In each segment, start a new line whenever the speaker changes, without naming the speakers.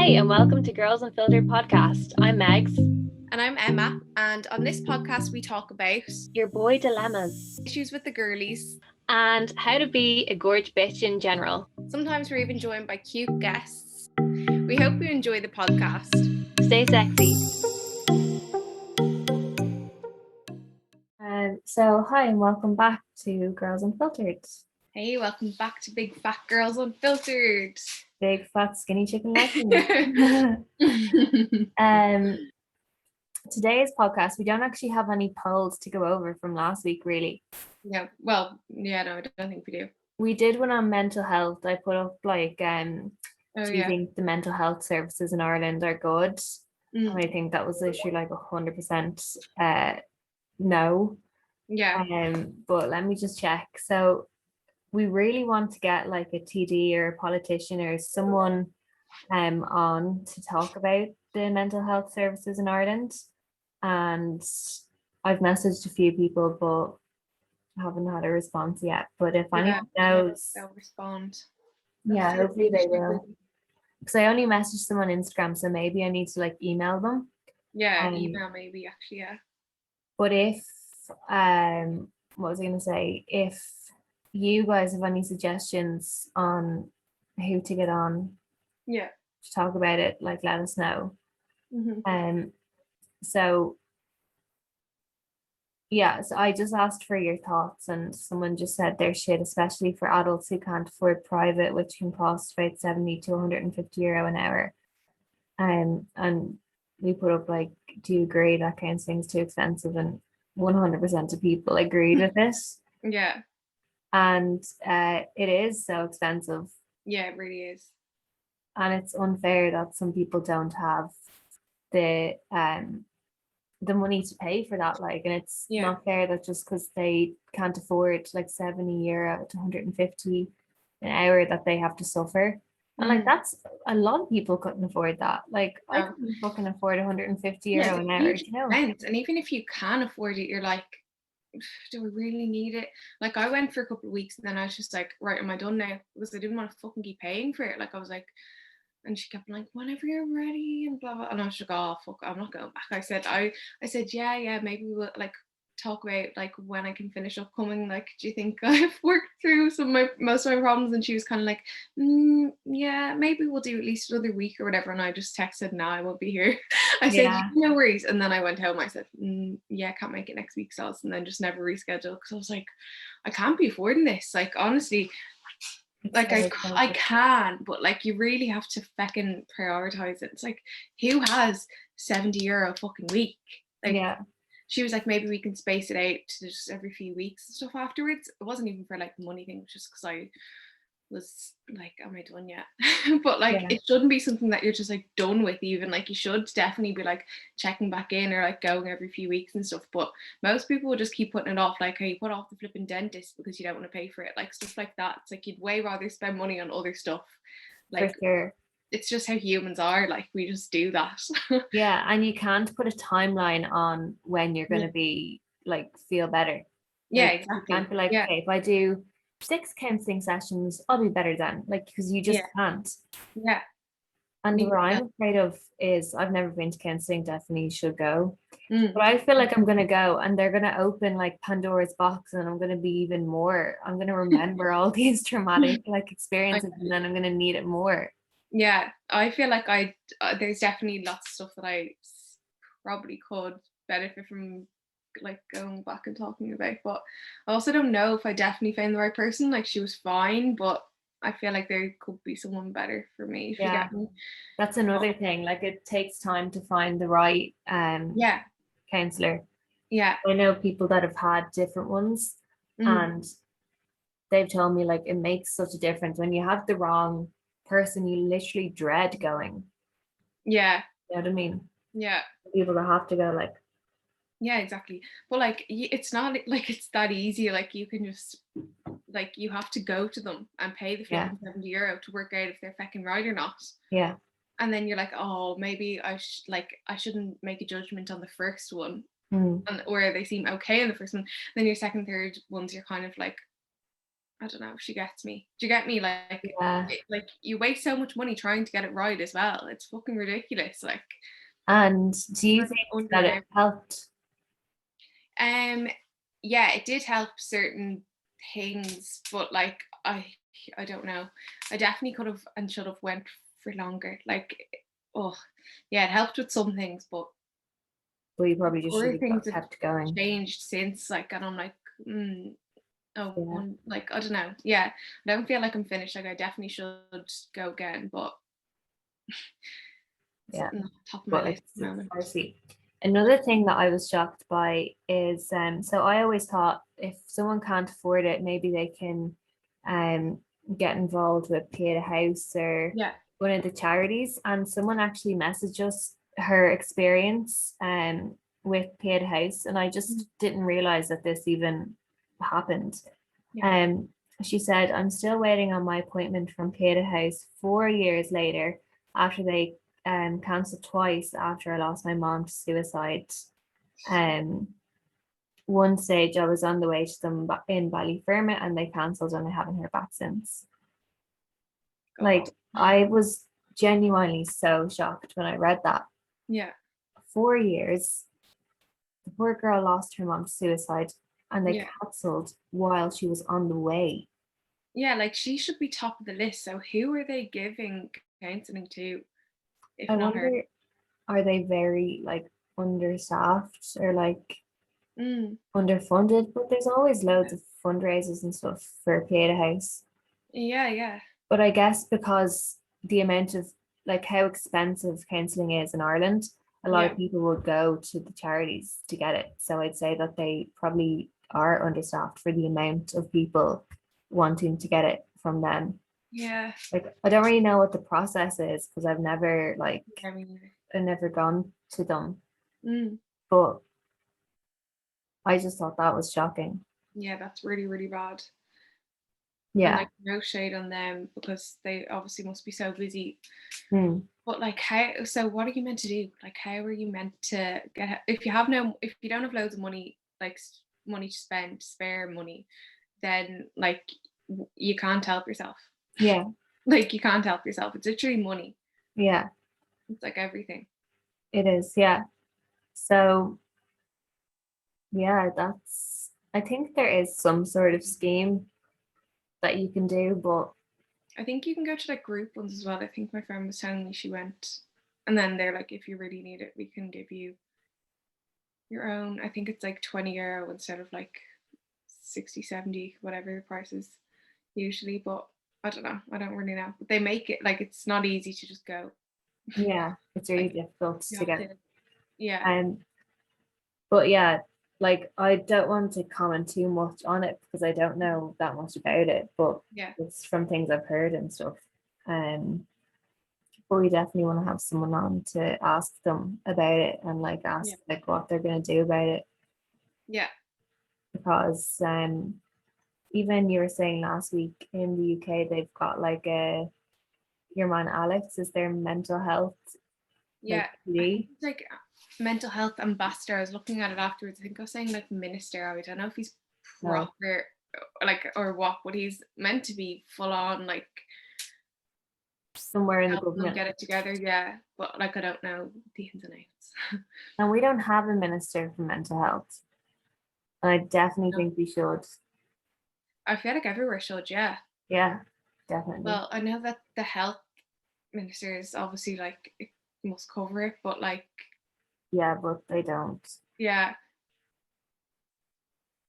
Hi, and welcome to Girls Unfiltered podcast. I'm Megs,
And I'm Emma, and on this podcast we talk about
your boy dilemmas,
issues with the girlies,
and how to be a gorge bitch in general.
Sometimes we're even joined by cute guests. We hope you enjoy the podcast.
Stay sexy. Hi, and welcome back to Girls Unfiltered.
Hey, welcome back to Big Fat Girls Unfiltered.
Big fat skinny chicken legend. Today's podcast, we don't actually have any polls to go over from last week, really.
No, I don't think we do.
We did one on mental health. I put up do you think the mental health services in Ireland are good? And I think that was literally like 100% no.
Yeah.
But let me just check. So we really want to get like a TD or a politician or someone on to talk about the mental health services in Ireland. And I've messaged a few people, but haven't had a response yet. But if anyone knows,
they'll respond.
Yeah, hopefully they will. Because I only messaged them on Instagram, so maybe I need to like email them.
Yeah, email maybe actually, yeah.
But if what was I gonna say? If you guys have any suggestions on who to get on
to
talk about it, like let us know. So I just asked for your thoughts, and someone just said their shit, especially for adults who can't afford private, which can cost about 70 to 150 euro an hour. And we put up like, do you agree that kind of thing's too expensive? And 100% of people agreed with this.
Yeah.
And it is so expensive.
Yeah, it really is.
And it's unfair that some people don't have the money to pay for that, like, and it's not fair that just because they can't afford like 70 euro to 150 an hour that they have to suffer. And like that's a lot of people couldn't afford that. Like I couldn't fucking afford 150 euro an hour, you know.
And even if you can afford it, you're like, do we really need it? Like I went for a couple of weeks and then I was just like, right, am I done now? Because I didn't want to fucking keep paying for it. Like I was like, and she kept like, whenever you're ready and blah blah. And I was like, oh fuck, I'm not going back. I said, yeah, maybe we'll like talk about like when I can finish up coming. Like, do you think I've worked through most of my problems? And she was kind of like, yeah, maybe we'll do at least another week or whatever. And I just texted, no, I won't be here. I said, no worries. And then I went home. I said, yeah, can't make it next week, so and then just never reschedule because I was like, I can't be affording this. Like honestly. Like I can, but like you really have to fucking prioritize it. It's like, who has 70 euro a fucking week? Like she was like, maybe we can space it out to just every few weeks and stuff afterwards. It wasn't even for like the money thing, it was just because I was like, am I done yet? But like it shouldn't be something that you're just like done with. Even like you should definitely be like checking back in or like going every few weeks and stuff, but most people will just keep putting it off, like, hey, you put off the flipping dentist because you don't want to pay for it, like stuff like that. It's like you'd way rather spend money on other stuff. Like
for sure.
It's just how humans are, like we just do that.
Yeah, and you can't put a timeline on when you're going to be like feel better.
Yeah,
like,
exactly.
You can't be like, okay, if I do 6 counselling sessions, I'll be better then. Like, because you just can't.
Yeah.
And what I'm afraid of is, I've never been to counselling, definitely should go. But I feel like I'm going to go and they're going to open like Pandora's box and I'm going to be even more. I'm going to remember all these traumatic like experiences and then I'm going to need it more.
Yeah, I feel like there's definitely lots of stuff that I probably could benefit from like going back and talking about, but I also don't know if I definitely found the right person. Like she was fine, but I feel like there could be someone better for me, if you get me.
That's another thing, like it takes time to find the right counsellor.
Yeah,
I know people that have had different ones and they've told me like it makes such a difference. When you have the wrong person, you literally dread going.
Yeah,
you know what I mean?
Yeah,
people that have to go, like,
yeah, exactly. But like it's not like it's that easy. Like you can just like you have to go to them and pay the 70 euro to work out if they're fucking right or not.
Yeah.
And then you're like, oh, maybe I shouldn't make a judgment on the first one, or they seem okay in the first one. Then your second, third ones, you're kind of like, I don't know, she gets me. Do you get me?
Yeah.
Like you waste so much money trying to get it right as well. It's fucking ridiculous. Like,
And do you
like
think
under
that
an
it
hour.
helped?
Um, yeah, it did help certain things, but like I don't know. I definitely could have and should have went for longer. Like, oh, yeah, it helped with some things, but
Well, you probably just should
other
have
things have
kept going.
changed since. Like, and I'm like,
Yeah.
like I don't know. Yeah, I don't feel like I'm finished. Like, I definitely should go again, but it's
Yeah.
not top of my
But
list at the
it's
moment.
obviously another thing that I was shocked by is so I always thought if someone can't afford it, maybe they can get involved with Pay the House or
Yeah.
one of the charities. And someone actually messaged us her experience with Pay the House, and I just didn't realize that this even happened.
Yeah.
Um she said, I'm still waiting on my appointment from Pay the House 4 years later after they cancelled twice after I lost my mom to suicide. Um, one stage I was on the way to them in Ballyfermot and they cancelled and I haven't heard back since.
God.
Like I was genuinely so shocked when I read that.
Yeah.
4 years, the poor girl lost her mom to suicide and they
Yeah.
cancelled while she was on the way.
Yeah, like she should be top of the list. So who are they giving counseling to if
I
not her?
wonder, are they very like understaffed or like
Mm.
underfunded? But there's always loads of fundraisers and stuff for Pay the House.
Yeah, yeah.
But I guess because the amount of like how expensive counselling is in Ireland, a lot
Yeah.
of people would go to the charities to get it. So I'd say that they probably are understaffed for the amount of people wanting to get it from them.
Yeah.
Like I don't really know what the process is because
I mean,
I've never gone to them.
mm.
But I just thought that was shocking.
Yeah, that's really, really bad. And
Yeah.
like no shade on them because they obviously must be so busy.
Hmm.
But like how so what are you meant to do? Like how are you meant to get if you don't have loads of money, like money to spend, spare money, then like you can't help yourself.
Yeah.
Like you can't help yourself. It's literally money.
Yeah.
It's like everything.
It is. Yeah. So yeah, I think there is some sort of scheme that you can do, but
I think you can go to like group ones as well. I think my friend was telling me she went, and then they're like, if you really need it, we can give you your own. I think it's like €20 instead of like 60, 70, whatever the price is usually. But I don't know. I don't really know. But they make it like it's not easy to just go.
yeah, it's really
Like
difficult
you
to
have
get.
to, yeah,
But yeah, like I don't want to comment too much on it because I don't know that much about it, but
yeah,
it's from things I've heard and stuff. Um, but we definitely want to have someone on to ask them about it and like ask
yeah,
like what they're gonna do about it
yeah,
because even you were saying last week in the UK they've got like a your man Alex is their mental health like
yeah. I think
PD.
it's like mental health ambassador. I was looking at it afterwards. I think I was saying like minister. I don't know if he's
No,
proper like or what, but he's meant to be full on like
somewhere in the
helping them
government.
get it together. Yeah, but like I don't know the ins and outs.
And we don't have a minister for mental health. And I definitely
No.
think we should.
I feel like everywhere should. Yeah.
Yeah, definitely.
Well, I know that the health minister is obviously like it must cover it, but like
Yeah, but they don't.
yeah,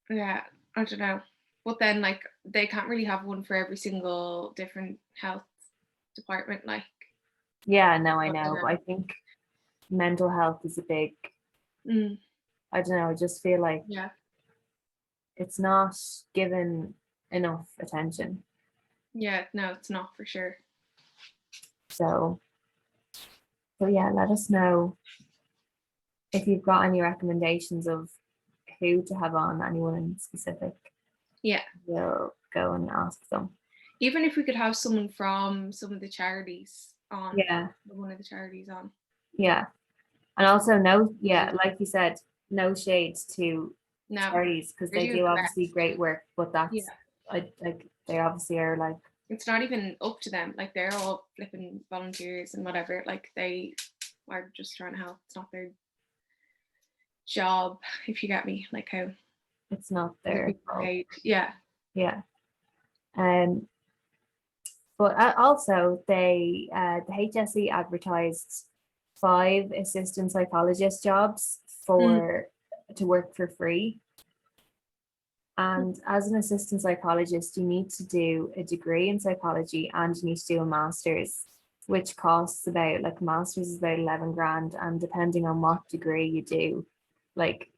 yeah, I don't know. But then like they can't really have one for every single different health department. Like
Yeah, no, I
I don't
know. But
know.
I think mental health is a big,
Mm,
I don't know, I just feel like
yeah,
it's not given enough attention.
yeah, no, it's not for sure.
So, so yeah, let us know if you've got any recommendations of who to have on, anyone in specific.
Yeah,
We'll go and ask them.
even if we could have someone from some of the charities on,
Yeah,
one of the charities on.
yeah. And also no, yeah, like you said, no shades to
No,
charities because
they're
they
doing
do
the
obviously
best.
great work, but
Yeah,
that's I like they obviously are like,
it's not even up to them. Like they're all flipping volunteers and whatever. Like they are just trying to help. It's not their job, if you get me. Like how
it's not
other
their
people are
fault.
paid. Yeah.
Yeah. But also they the HSE advertised 5 assistant psychologist jobs to work for free. And as an assistant psychologist, you need to do a degree in psychology and you need to do a master's, which costs about, like, master's is about 11 grand. And depending on what degree you do, like,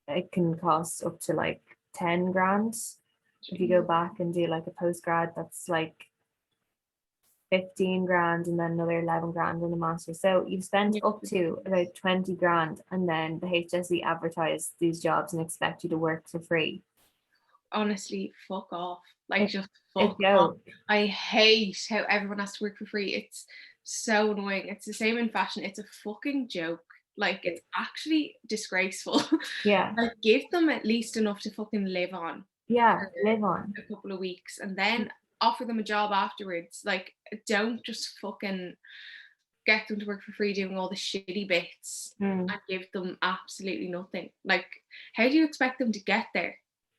it can cost up to like 10 grand. If you go back and do like a postgrad, that's like 15 grand and then another 11 grand in a master. So you spend up to about 20 grand, and then the HSE advertise these jobs and expect you to work for free.
Honestly, fuck off. Like, just
It's
fuck off. I hate how everyone has to work for free. It's so annoying. It's the same in fashion. It's a fucking joke. Like, it's actually disgraceful.
Yeah.
Like, give them at least enough to fucking live on.
Yeah, live on.
A couple of weeks and then offer them a job afterwards. Like, don't just fucking get them to work for free doing all the shitty bits and give them absolutely nothing. Like, how do you expect them to get there?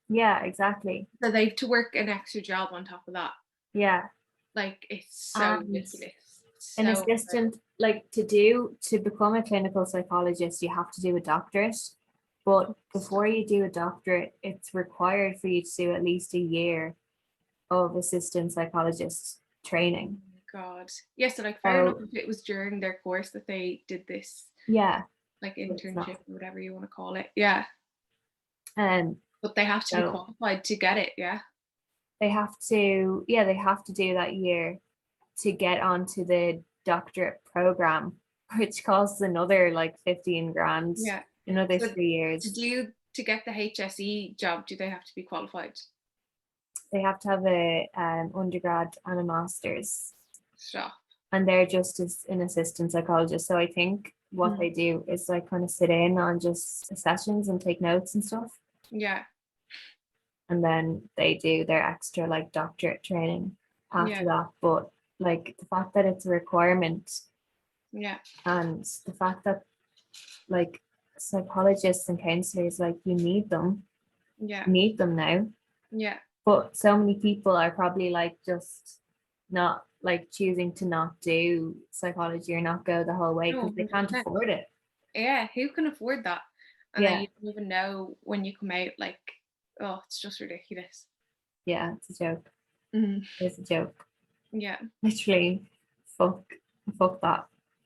Yeah, exactly.
So they have to work an extra job on top of that.
Yeah.
Like, it's so ridiculous.
An assistant, like, to become a clinical psychologist, you have to do a doctorate. But before you do a doctorate, it's required for you to do at least a year of assistant psychologist training.
Oh my God. Yes, so like, fair enough if it was during their course that they did this.
Yeah.
Like internship or whatever you want to call it. Yeah. But they have to be qualified to get it. Yeah.
They have to do that year to get onto the doctorate program, which costs another like 15 grand.
Yeah.
Another 3 years.
To get the HSE job, do they have to be qualified?
They have to have a undergrad and a master's.
Stop.
And they're just an assistant psychologist. So I think what they do is like kind of sit in on just sessions and take notes and stuff.
Yeah.
And then they do their extra like doctorate training after that. But like the fact that it's a requirement.
Yeah.
And the fact that like psychologists and counselors, like, you need them.
Yeah.
You need them now.
Yeah.
But so many people are probably like just not like choosing to not do psychology or not go the whole way because they can't afford it.
Yeah, who can afford that? And then you don't even know when you come out, like, oh, it's just ridiculous.
Yeah, it's a joke. It's a joke.
Yeah.
Literally, fuck that.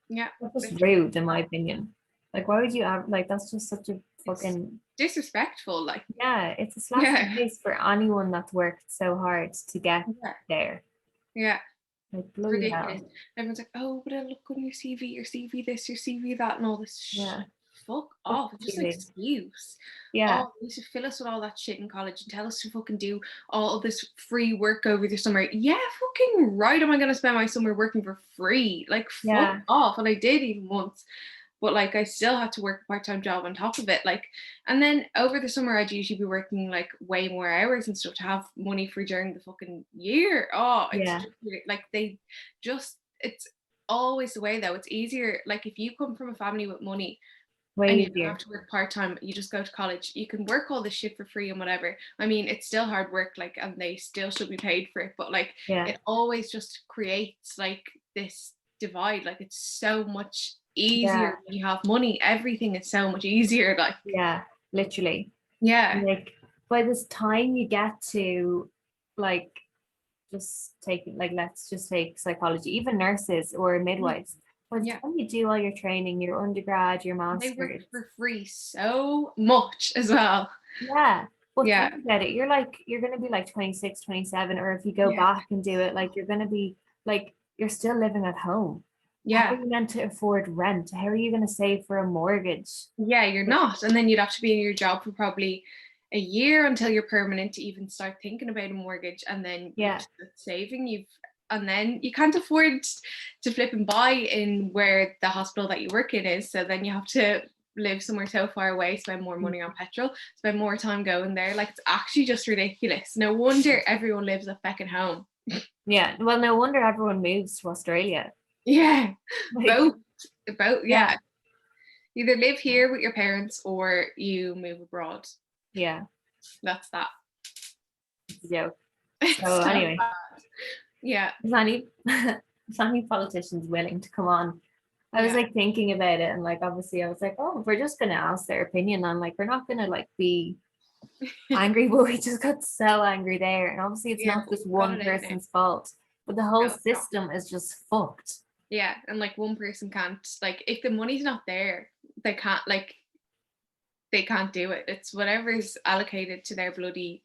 Yeah.
That's just rude, in my opinion. Like, why would you have, like, that's just such a fucking...
It's disrespectful, like.
Yeah, it's a slap in the face for anyone that's worked so hard to get there.
Yeah.
Like, bloody
ridiculous.
hell.
Everyone's like, oh, but it'll look on your CV this, your CV that, and all this shit. Fuck off. It's just an excuse.
Yeah.
Oh, you should fill us with all that shit in college and tell us to fucking do all of this free work over the summer. Yeah, fucking right. Am I going to spend my summer working for free? Like, fuck off. And I did even once. But like, I still had to work a part-time job on top of it. Like, and then over the summer, I'd usually be working like way more hours and stuff to have money for during the fucking year. Oh, it's just like it's always the way though. It's easier. Like, if you come from a family with money, and you don't have to work part-time, you just go to college, you can work all this shit for free and whatever. I mean, it's still hard work, like, and they still should be paid for it, but like, it always just creates like this divide. Like, it's so much easier when you have money. Everything is so much easier, like.
Yeah, literally.
Yeah.
Like, by this time you get to like just take, like, let's just take psychology, even nurses or midwives. By the time you do all your training, your undergrad, your master's,
they work for free so much as well.
Yeah. But think about it, you're going to be like 26, 27, or if you go back and do it, like, you're going to be like, you're still living at home. How are you meant to afford rent? How are you going to save for a mortgage?
Yeah, you're not. And then you'd have to be in your job for probably a year until you're permanent to even start thinking about a mortgage. And then saving, and then you can't afford to flip and buy in where the hospital that you work in is. So then you have to live somewhere so far away, spend more money on petrol, spend more time going there. Like, it's actually just ridiculous. No wonder everyone lives at fucking home.
Yeah, well, no wonder everyone moves to Australia.
Yeah,
Like,
both, yeah. Either live here with your parents or you move abroad.
Yeah,
that's that.
It's a joke. So anyway,
bad. Yeah,
is any politicians willing to come on? I was like thinking about it, and like obviously I was like, oh, we're just gonna ask their opinion on, like, we're not gonna like be angry, but we just got so angry there, and obviously it's not just one person's fault, but the whole system is just fucked.
Yeah, and like one person can't, like, if the money's not there, they can't do it. It's whatever's allocated to their bloody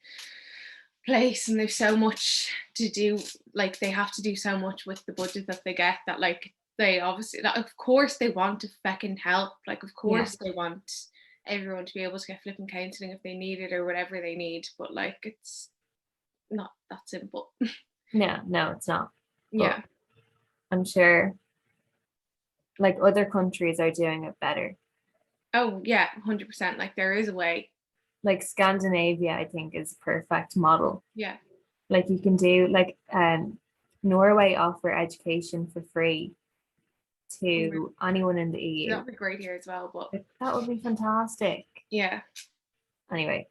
place, and there's so much to do. Like, they have to do so much with the budget that they get, that like they obviously, of course they want to fucking help, like of course they want everyone to be able to get flipping counselling if they need it or whatever they need, but like it's not that simple.
No, it's not.
Yeah,
but I'm sure like other countries are doing it better.
Oh yeah, 100%. Like, there is a way.
Like Scandinavia, I think, is perfect model.
Yeah,
like you can do like Norway offer education for free to anyone in the EU.
That would be great here as well, but
that would be fantastic.
Yeah.
Anyway,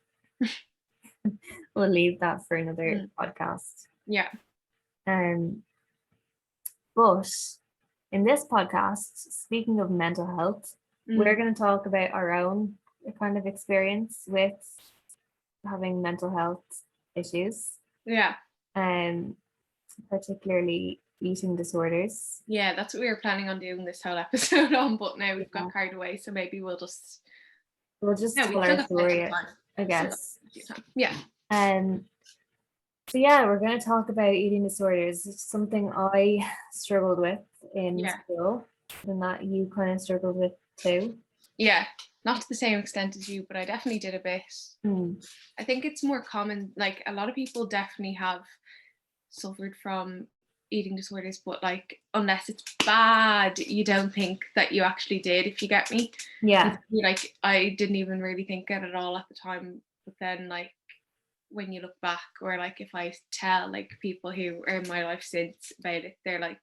we'll leave that for another podcast.
Yeah.
But in this podcast, speaking of mental health, we're going to talk about our own kind of experience with having mental health issues.
Yeah.
Particularly eating disorders.
Yeah, that's what we were planning on doing this whole episode on, but now we've got carried away, so maybe we'll just
tell our story, I guess.
Yeah.
So yeah, we're going to talk about eating disorders. It's something I struggled with in school, and that you kind of struggled with too.
Yeah, not to the same extent as you, but I definitely did a bit. I think it's more common, like a lot of people definitely have suffered from eating disorders, but like unless it's bad, you don't think that you actually did, if you get me.
Yeah.
Like, I didn't even really think it at all at the time, but then like when you look back, or like if I tell like people who are in my life since about it, they're like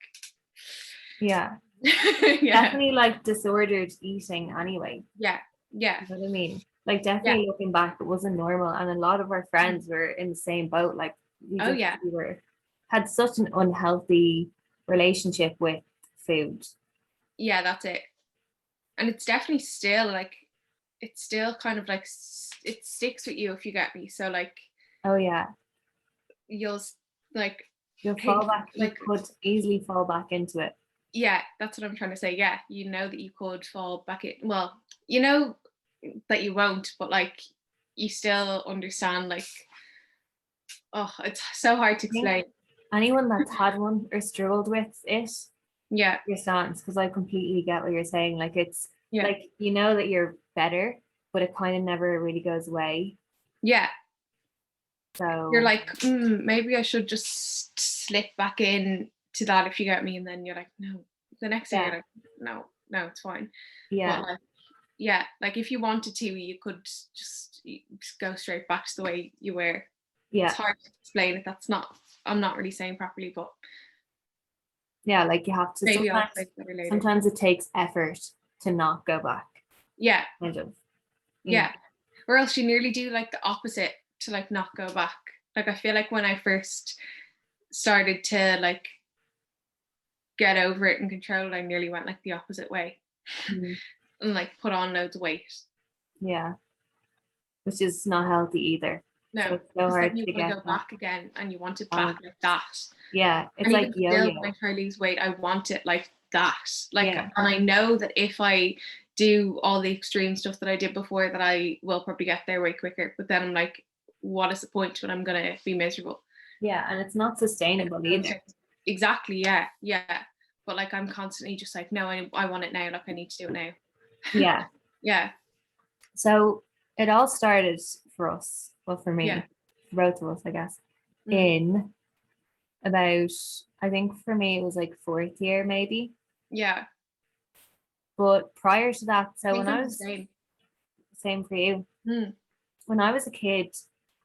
definitely like disordered eating anyway.
Yeah.
You know what I mean? Like definitely looking back, it wasn't normal, and a lot of our friends were in the same boat. Like we had such an unhealthy relationship with food.
Yeah, that's it. And it's definitely still like, it's still kind of like, it sticks with you, if you get me. So like, you'll
fall back, like you could easily fall back into it.
Yeah, that's what I'm trying to say. Yeah, you know that you could fall back in. Well, you know that you won't, but like you still understand, like, oh, it's so hard to explain.
Anyone that's had one or struggled with it, understands, because I completely get what you're saying. Like it's like, you know that you're better, but it kind of never really goes away.
Yeah.
So
you're like, maybe I should just slip back in to that, if you get me. And then you're like, no. The next day you're like, no, it's fine.
Yeah.
But like, like if you wanted to, you could just go straight back to the way you were.
Yeah.
It's hard to explain it. I'm not really saying properly, but
like you have to, sometimes it takes effort to not go back.
Yeah.
Kind of.
Yeah. Or else you nearly do like the opposite to like not go back. Like I feel like when I first started to like get over it and control it, I nearly went like the opposite way. And like put on loads of weight.
Yeah. Which is not healthy either.
No,
so it's so hard
you
to get
go back again, and you want it back like that.
Yeah, it's
and
like yo-yo.
When I try to lose weight, I want it like that. Like, and I know that if I do all the extreme stuff that I did before, that I will probably get there way quicker. But then I'm like, what is the point when I'm gonna be miserable?
Yeah, and it's not sustainable either.
Exactly. Yeah. But like I'm constantly just like, no, I want it now. Like I need to do it now.
Yeah.
Yeah.
So it all started for us. Well, for me, both of us, I guess, in about, I think for me it was like 4th year maybe.
Yeah.
But prior to that,
I
so
think
when I
I'm the
was,
same.
same for you,
Mm.
when I was a kid,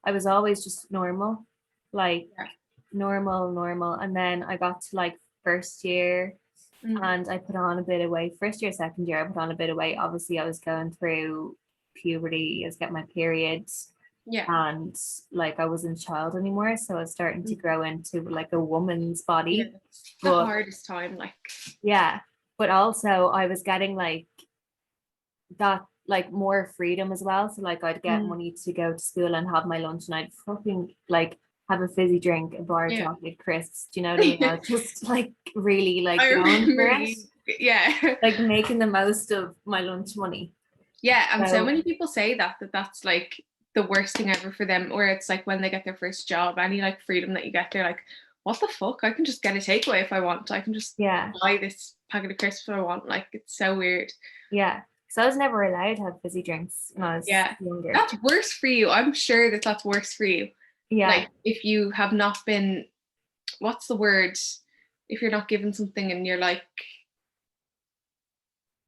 I was always just normal, like
Yeah.
normal. And then I got to like first year and I put on a bit of weight. First year, second year, I put on a bit of weight. Obviously, I was going through puberty, I was getting my periods.
Yeah.
And like I wasn't a child anymore. So I was starting to grow into like a woman's body.
Yeah. The hardest time, like.
Yeah. But also I was getting like that like more freedom as well. So like I'd get money to go to school and have my lunch and I'd fucking like have a fizzy drink, a bar of chocolate crisps. Do you know what I mean? I was just like really like going for it.
Yeah.
Like making the most of my lunch money.
Yeah. And so many people say that's like the worst thing ever for them, or it's like when they get their first job, any like freedom that you get, they're like, what the fuck? I can just get a takeaway if I want. I can just buy this packet of crisps if I want. Like, it's so weird.
Yeah. So I was never allowed to have fizzy drinks when I was younger.
That's worse for you. I'm sure that's worse for you.
Yeah.
Like if you have not been, what's the word? If you're not given something and you're like,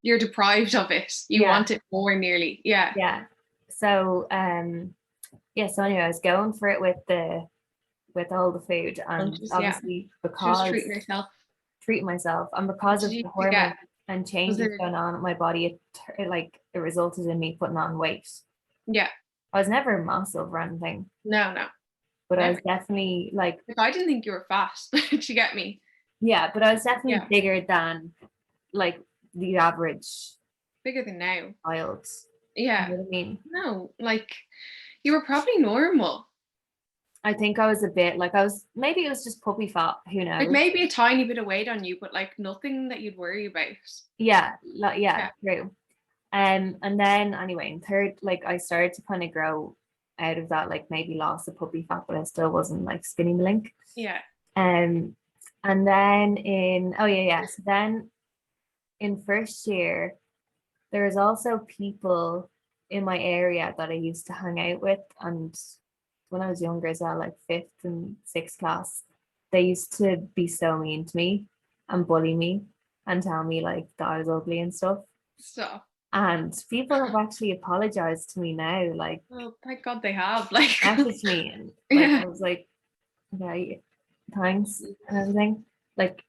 you're deprived of it. You want it more nearly. Yeah.
Yeah. So so anyway, I was going for it with all the food and obviously because
just
treating myself and because of the hormones and changes going on in my body, it resulted in me putting on weight.
Yeah.
I was never massive or anything.
No.
But I was definitely like
I didn't think you were fat. Did you get me?
Yeah, but I was definitely bigger than like the average.
Bigger than now.
Child.
Yeah.
You know what I mean?
No, like you were probably normal.
I think I was a bit like maybe it was just puppy fat, who knows?
Like maybe a tiny bit of weight on you, but like nothing that you'd worry about.
Yeah, true. And then anyway, in third, like I started to kind of grow out of that, like maybe lost the puppy fat, but I still wasn't like skinny link.
Yeah.
And then so then in first year, there was also people in my area that I used to hang out with, and when I was younger as well, like fifth and sixth class, they used to be so mean to me and bully me and tell me like that I was ugly and stuff.
So.
And people have actually apologized to me now, like,
oh, thank God they have, like
messaged me and like I was like, okay, thanks and everything. Like,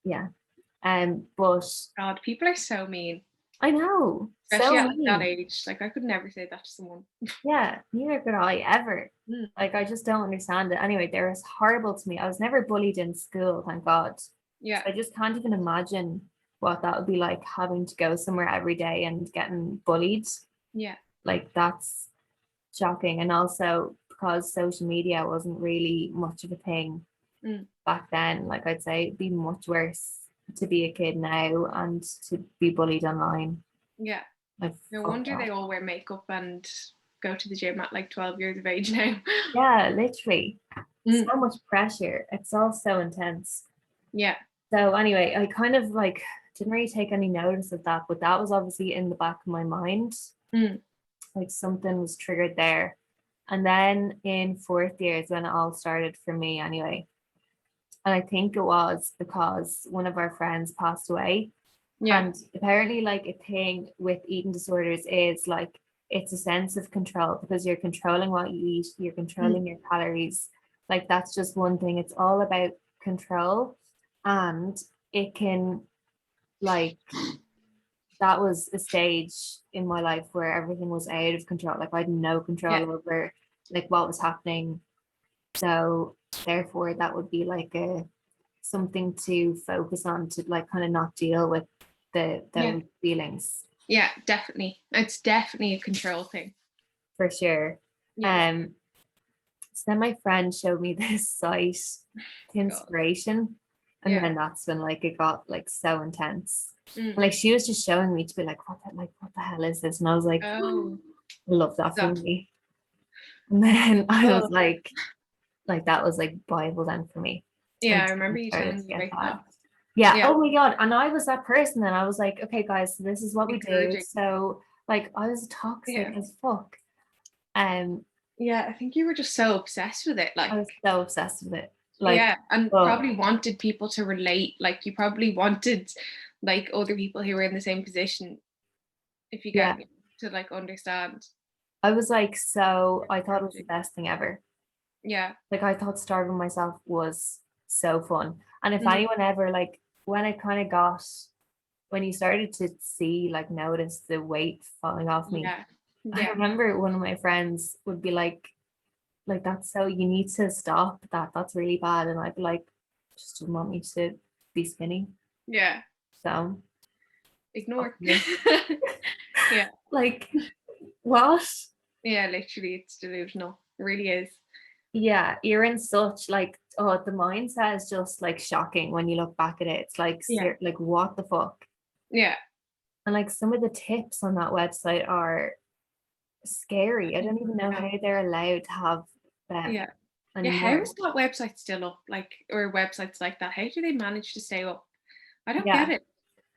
yeah. But
God, people are so mean.
I know.
Especially at that age. Like I could never say that to someone.
Yeah, neither could I ever. Like I just don't understand it. Anyway, they were horrible to me. I was never bullied in school, thank God.
Yeah.
So I just can't even imagine what that would be like, having to go somewhere every day and getting bullied.
Yeah.
Like that's shocking. And also because social media wasn't really much of a thing back then, like I'd say it'd be much worse to be a kid now and to be bullied online.
Yeah.
Like,
no wonder they all wear makeup and go to the gym at like 12 years of age now.
Yeah, literally. So much pressure. It's all so intense.
Yeah.
So anyway, I kind of like didn't really take any notice of that, but that was obviously in the back of my mind. Like something was triggered there. And then in fourth year is when it all started for me anyway. And I think it was because one of our friends passed away. Yeah. And apparently like a thing with eating disorders is like it's a sense of control because you're controlling what you eat, you're controlling your calories. Like that's just one thing. It's all about control. And it can like that was a stage in my life where everything was out of control. Like I had no control over like what was happening. So therefore that would be like something to focus on to like kind of not deal with those feelings.
Yeah, definitely. It's definitely a control thing.
For sure. So then my friend showed me this site, Inspiration. And then that's when like it got like so intense. Like she was just showing me to be like, what the hell is this? And I was like, oh, I love that for me. And then I was like that was like Bible then for me.
Yeah, I remember you telling me about that.
Yeah. Oh my God. And I was that person and I was like, okay guys, so this is what we do. So like I was toxic as fuck.
Yeah, I think you were just so obsessed with it. Like
I was so obsessed with it. Like
and probably wanted people to relate. Like you probably wanted like other people who were in the same position, if you
Yeah.
get me, to like understand.
I was like, so I thought it was the
Challenging.
best thing ever.
Yeah.
Like I thought starving myself was so fun. And if
Mm.
anyone ever like when it kind of got when you started to see like notice the weight falling off me,
Yeah.
I
Yeah.
remember one of my friends would be like that's so you need to stop that. That's really bad. And I'd be like, just didn't want me to be skinny.
Yeah.
So
Ignore.
me.
Yeah.
Like what?
Yeah, literally it's delusional. It really is.
Yeah, you're in such like oh the mindset is just like shocking when you look back at it. It's like
Yeah.
like what the fuck?
Yeah.
And like some of the tips on that website are scary. I don't even know how they're allowed to have them
Yeah. Yeah, how
anymore.
is that website still up? Like, or websites like that? How do they manage to stay up? I don't get
Yeah,
it.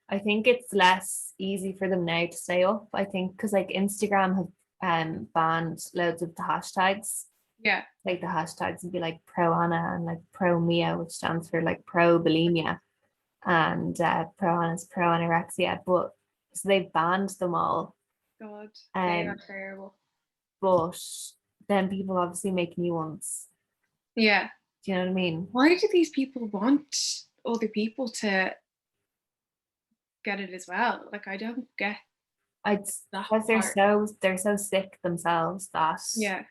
I think it's less easy for them now to stay up. I think because like Instagram have banned loads of the hashtags.
Yeah.
Like the hashtags would be like pro Anna and like pro Mia, which stands for like pro bulimia, and pro Anna's pro anorexia. But so they've banned them all.
God, they are
Um,
terrible.
but then people obviously make new ones.
Yeah.
Do you know what I mean?
Why do these people want other people to get it as well? Like, I don't get
I'd
that
because
part.
they're so sick themselves that
Yeah.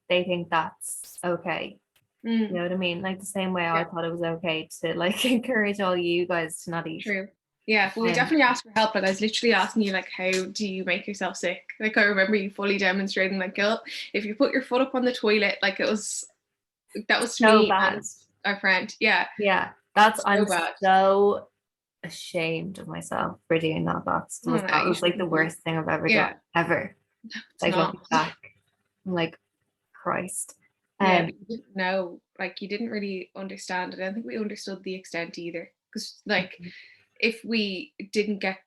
they think that's okay. You
Mm.
know what I mean? Like the same way I
Yeah.
thought it was okay to like encourage all you guys to not eat.
True. Yeah, but we
Um,
definitely asked for help. Like I was literally asking you, like, how do you make yourself sick? Like I remember you fully demonstrating, like, girl, if you put your foot up on the toilet, like that was to
so
me
bad.
and our friend. Yeah,
Yeah, that's
so
I'm
bad.
so ashamed of myself for doing that.
Oh, no,
That
you
was like the
shouldn't be.
worst thing I've ever done
Yeah,
ever.
it's
Like
not.
looking back, I'm like Christ.
Yeah, but you didn't know, like, you didn't really understand. I don't think we understood the extent either. Because, like, if we didn't get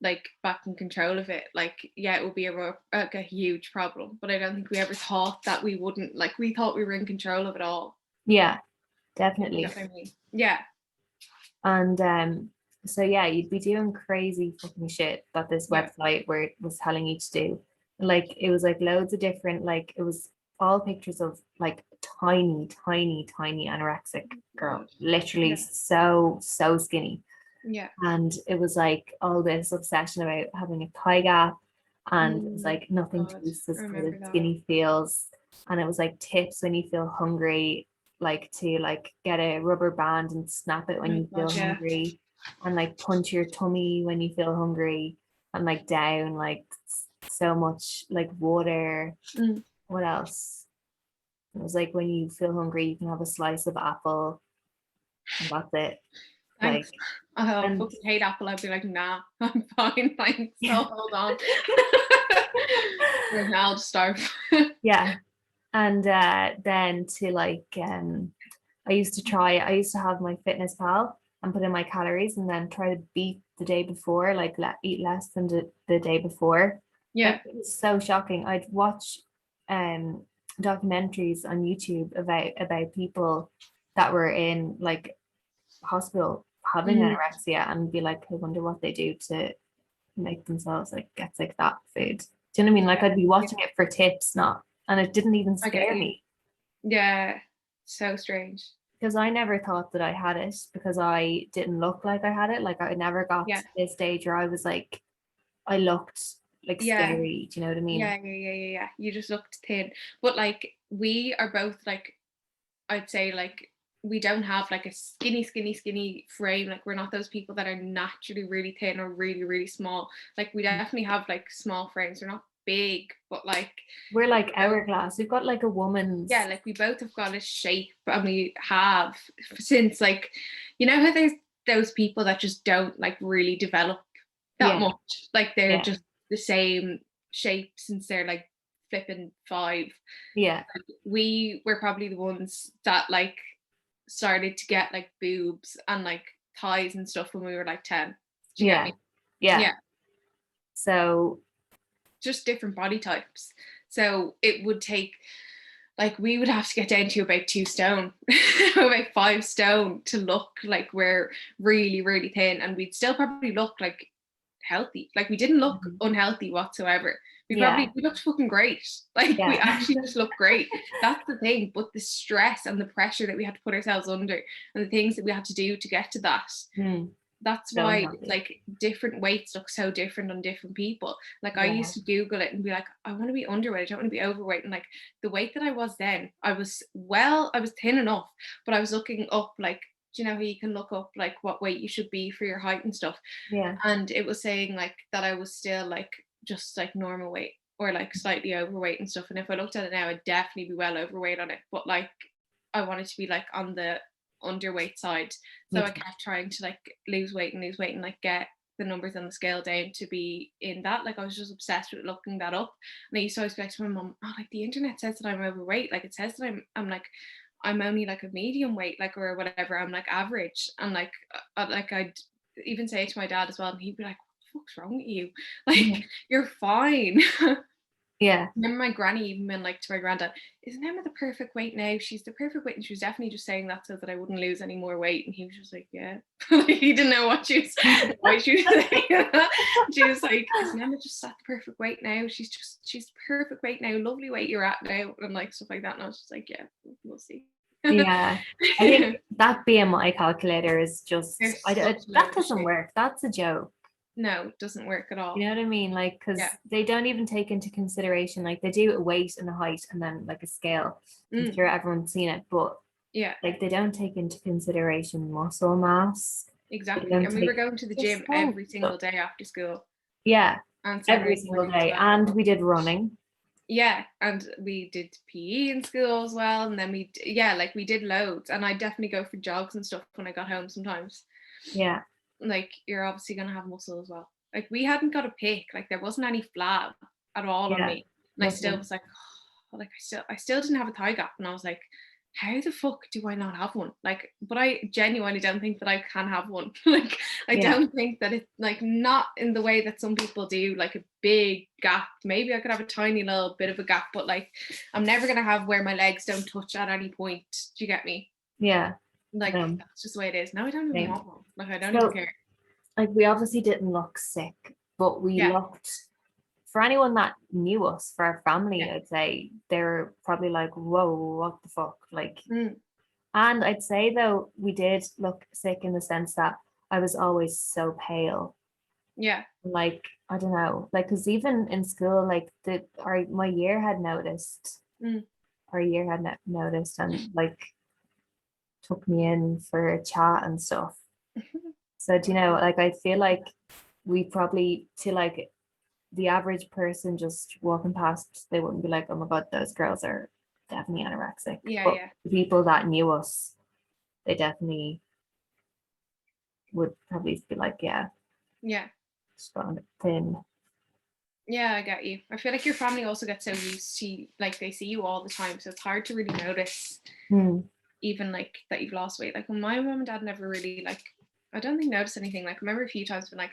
like back in control of it, like, yeah, it would be like a huge problem. But I don't think we ever thought that we wouldn't. Like, we thought we were in control of it all.
Yeah,
If you
definitely.
get what I mean? Yeah.
And so yeah, you'd be doing crazy fucking shit that this
Yeah.
website where it was telling you to do. Like it was like loads of different, like it was all pictures of like tiny, tiny, tiny anorexic girl,
God.
literally
Yeah.
so skinny.
Yeah.
And it was like all this obsession about having a thigh gap, and it was like nothing
God,
tastes
I
as good
remember
as
that.
skinny feels. And it was like tips when you feel hungry, like to like get a rubber band and snap it when
Oh
you feel
God, yeah.
hungry, and like punch your tummy when you feel hungry, and like down like so much like water.
Mm.
What else? It was like when you feel hungry, you can have a slice of apple, and that's it.
Thanks.
Like,
I
and
fucking hate Apple. I'd be like, nah, I'm fine. Thanks.
yeah,
So hold on. I'll just starve.
yeah. And then to like I used to have my fitness pal and put in my calories and then try to beat the day before, like eat less than the day before.
Yeah.
Like it was so shocking. I'd watch documentaries on YouTube about people that were in like hospital having
Mm.
anorexia and be like, I wonder what they do to make themselves like get like that food. Do you know what I mean? Like
Yeah.
I'd be
Yeah.
watching it for tips, not and it didn't even
I get
scare
you.
me
Yeah. So strange.
because I never thought that I had it because I didn't look like I had it. Like I never got
Yeah.
to this stage where I was like, I looked like
Yeah.
scary. Do you know what I mean?
Yeah. You just looked thin. But like we are both like, I'd say like we don't have like a skinny frame. Like we're not those people that are naturally really thin or really, really small. Like we definitely have like small frames. We're not big, but like
We're like
both,
hourglass. We've got like a woman's.
yeah, like we both have got a shape and we have since like, you know how there's those people that just don't like really develop that
Yeah,
much. Like they're
yeah,
just the same shape since they're like flipping 5.
yeah,
We were probably the ones that like started to get like boobs and like thighs and stuff when we were like 10. Do you get
yeah,
me?
yeah.
Yeah,
So
just different body types. So it would take like we would have to get down to about 2 stone, about 5 stone to look like we're really, really thin, and we'd still probably look like healthy. Like we didn't look unhealthy whatsoever. We looked fucking great. Like we actually just looked great. That's the thing. But the stress and the pressure that we had to put ourselves under, and the things that we had to do to get to that, that's why like different weights look so different on different people. Like I used to Google it and be like, I want to be underweight, I don't want to be overweight. And like the weight that I was then, I was thin enough, but I was looking up, like, you know how you can look up like what weight you should be for your height and stuff. And it was saying like that I was still like just like normal weight or like slightly overweight and stuff. And if I looked at it now, I'd definitely be well overweight on it. But like I wanted to be like on the underweight side. So I kept trying to like lose weight and like get the numbers on the scale down to be in that. Like I was just obsessed with looking that up. And I used to always be like to my mum, oh, like the internet says that I'm overweight. Like it says that I'm like, I'm only like a medium weight, like, or whatever. I'm like average. And like I'd even say it to my dad as well. And he'd be like, what the fuck's wrong with you? Like, you're fine.
Yeah.
Remember my granny even been like to my granddad, isn't Emma the perfect weight now? She's the perfect weight. And she was definitely just saying that so that I wouldn't lose any more weight. And he was just like, yeah. He didn't know what she was saying. She was like, isn't Emma just at the perfect weight now? She's the perfect weight now. Lovely weight you're at now. And like stuff like that. And I was just like, yeah, we'll see.
Yeah. I think that BMI calculator is just, that doesn't work. That's a joke.
No, it doesn't work at all.
You know what I mean? Like, because they don't even take into consideration, like they do a weight and a height and then like a scale. I'm sure everyone's seen it, but like they don't take into consideration muscle mass.
Exactly. And we were going to the gym every single day after school.
Yeah, every single day. And we did running.
Yeah, and we did PE in school as well. And then we did loads. And I definitely go for jogs and stuff when I got home sometimes.
Yeah.
Like you're obviously gonna have muscle as well. Like we hadn't got a pick, like there wasn't any flab at all on me. And I still was like, oh, like I still didn't have a thigh gap. And I was like, how the fuck do I not have one? Like, but I genuinely don't think that I can have one. Like I don't think that it's like, not in the way that some people do, like a big gap. Maybe I could have a tiny little bit of a gap, but like I'm never gonna have where my legs don't touch at any point. Do you get me?
Yeah.
Like that's just the way it is. Now I don't even want one. Like I don't even care.
Like we obviously didn't look sick, but we looked, for anyone that knew us, for our family, I'd say they're probably like, whoa, what the fuck? Like, and I'd say though, we did look sick in the sense that I was always so pale.
Yeah.
Like, I don't know, like, because even in school, like my year had noticed, and like took me in for a chat and stuff. So do you know, like I feel like we probably, to like the average person just walking past, they wouldn't be like, oh my god, those girls are definitely anorexic. But the people that knew us, they definitely would probably be like, just gone thin.
Yeah, I get you. I feel like your family also gets so used to, like, they see you all the time, so it's hard to really notice even like that you've lost weight. Like when my mom and dad never really, like, I don't think noticed anything. Like I remember a few times been like,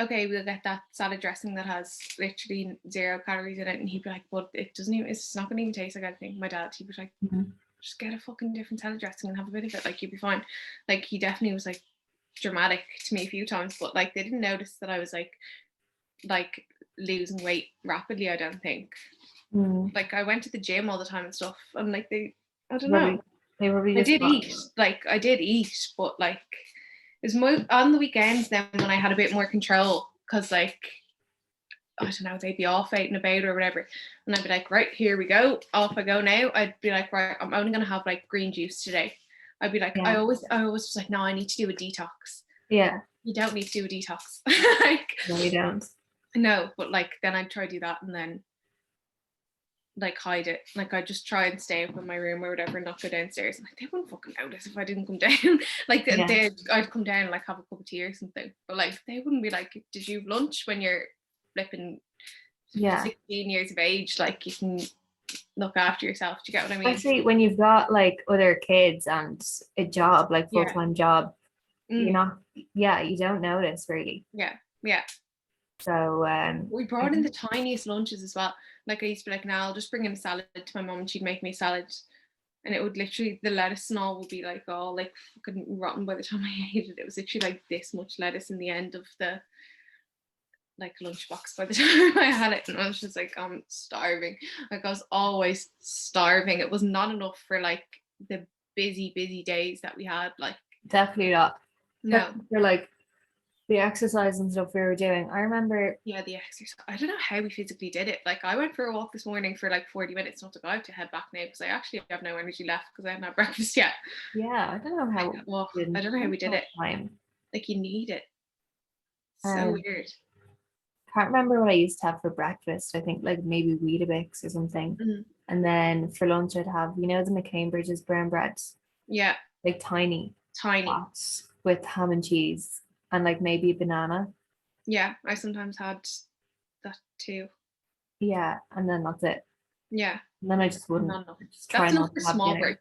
okay, we'll get that salad dressing that has literally 0 calories in it, and he'd be like, but it's not gonna even taste like anything. My dad, he'd be like, just get a fucking different salad dressing and have a bit of it, like you'd be fine. Like he definitely was like dramatic to me a few times, but like they didn't notice that I was like losing weight rapidly, I don't think. Like I went to the gym all the time and stuff, and like I don't know, I did eat, but like it was more on the weekends then when I had a bit more control, because like I don't know, they'd be off out and about or whatever, and I'd be like, right, here we go, off I go now. I'd be like, right, I'm only gonna have like green juice today. I'd be like, I always was like, no, I need to do a detox.
Yeah,
you don't need to do a detox. Like,
no, you don't.
No, but like then I'd try to do that and then like hide it. Like I'd just try and stay up in my room or whatever and not go downstairs. Like they wouldn't fucking notice if I didn't come down. Like I'd come down and like have a cup of tea or something. But like they wouldn't be like, did you have lunch when you're flipping 16 years of age? Like you can look after yourself. Do you get what I mean?
Especially when you've got like other kids and a job, like full-time job. You're not, you don't notice really.
Yeah.
So
we brought in the tiniest lunches as well. Like I used to be like, now I'll just bring in a salad to my mom and she'd make me a salad. And it would literally, the lettuce and all would be like all like fucking rotten by the time I ate it. It was literally like this much lettuce in the end of the like lunchbox by the time I had it. And I was just like, I'm starving. Like I was always starving. It was not enough for like the busy days that we had. Like
definitely not.
no.
For like the exercise and stuff we were doing. I remember.
Yeah, the exercise. I don't know how we physically did it. Like I went for a walk this morning for like 40 minutes, not to go out to head back now because I actually have no energy left because I haven't had breakfast yet.
Yeah, I don't know how.
Well, I don't know how we did it.
Time.
Like you need it. So weird.
Can't remember what I used to have for breakfast. I think like maybe Weetabix or something.
Mm-hmm.
And then for lunch I'd have, you know, the McCambridge's brown bread.
Yeah.
Like tiny.
Pots
with ham and cheese and like maybe a banana.
Yeah, I sometimes had that too.
Yeah, and then that's it.
Yeah.
And then I just wouldn't.
Just try not to have small break.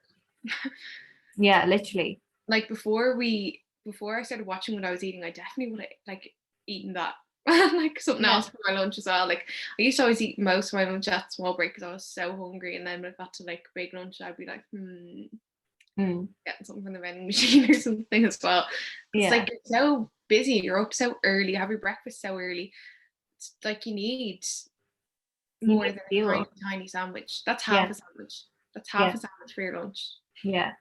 Yeah, literally.
Like before I started watching what I was eating, I definitely would have like eaten that. Like something else for my lunch as well. Like I used to always eat most of my lunch at small break because I was so hungry, and then when I got to like big lunch, I'd be like, getting something from the vending machine or something as well. It's like you're so busy, you're up so early, you have your breakfast so early. It's like you need more than a tiny sandwich. That's half a sandwich. That's half a sandwich for your lunch.
Yeah.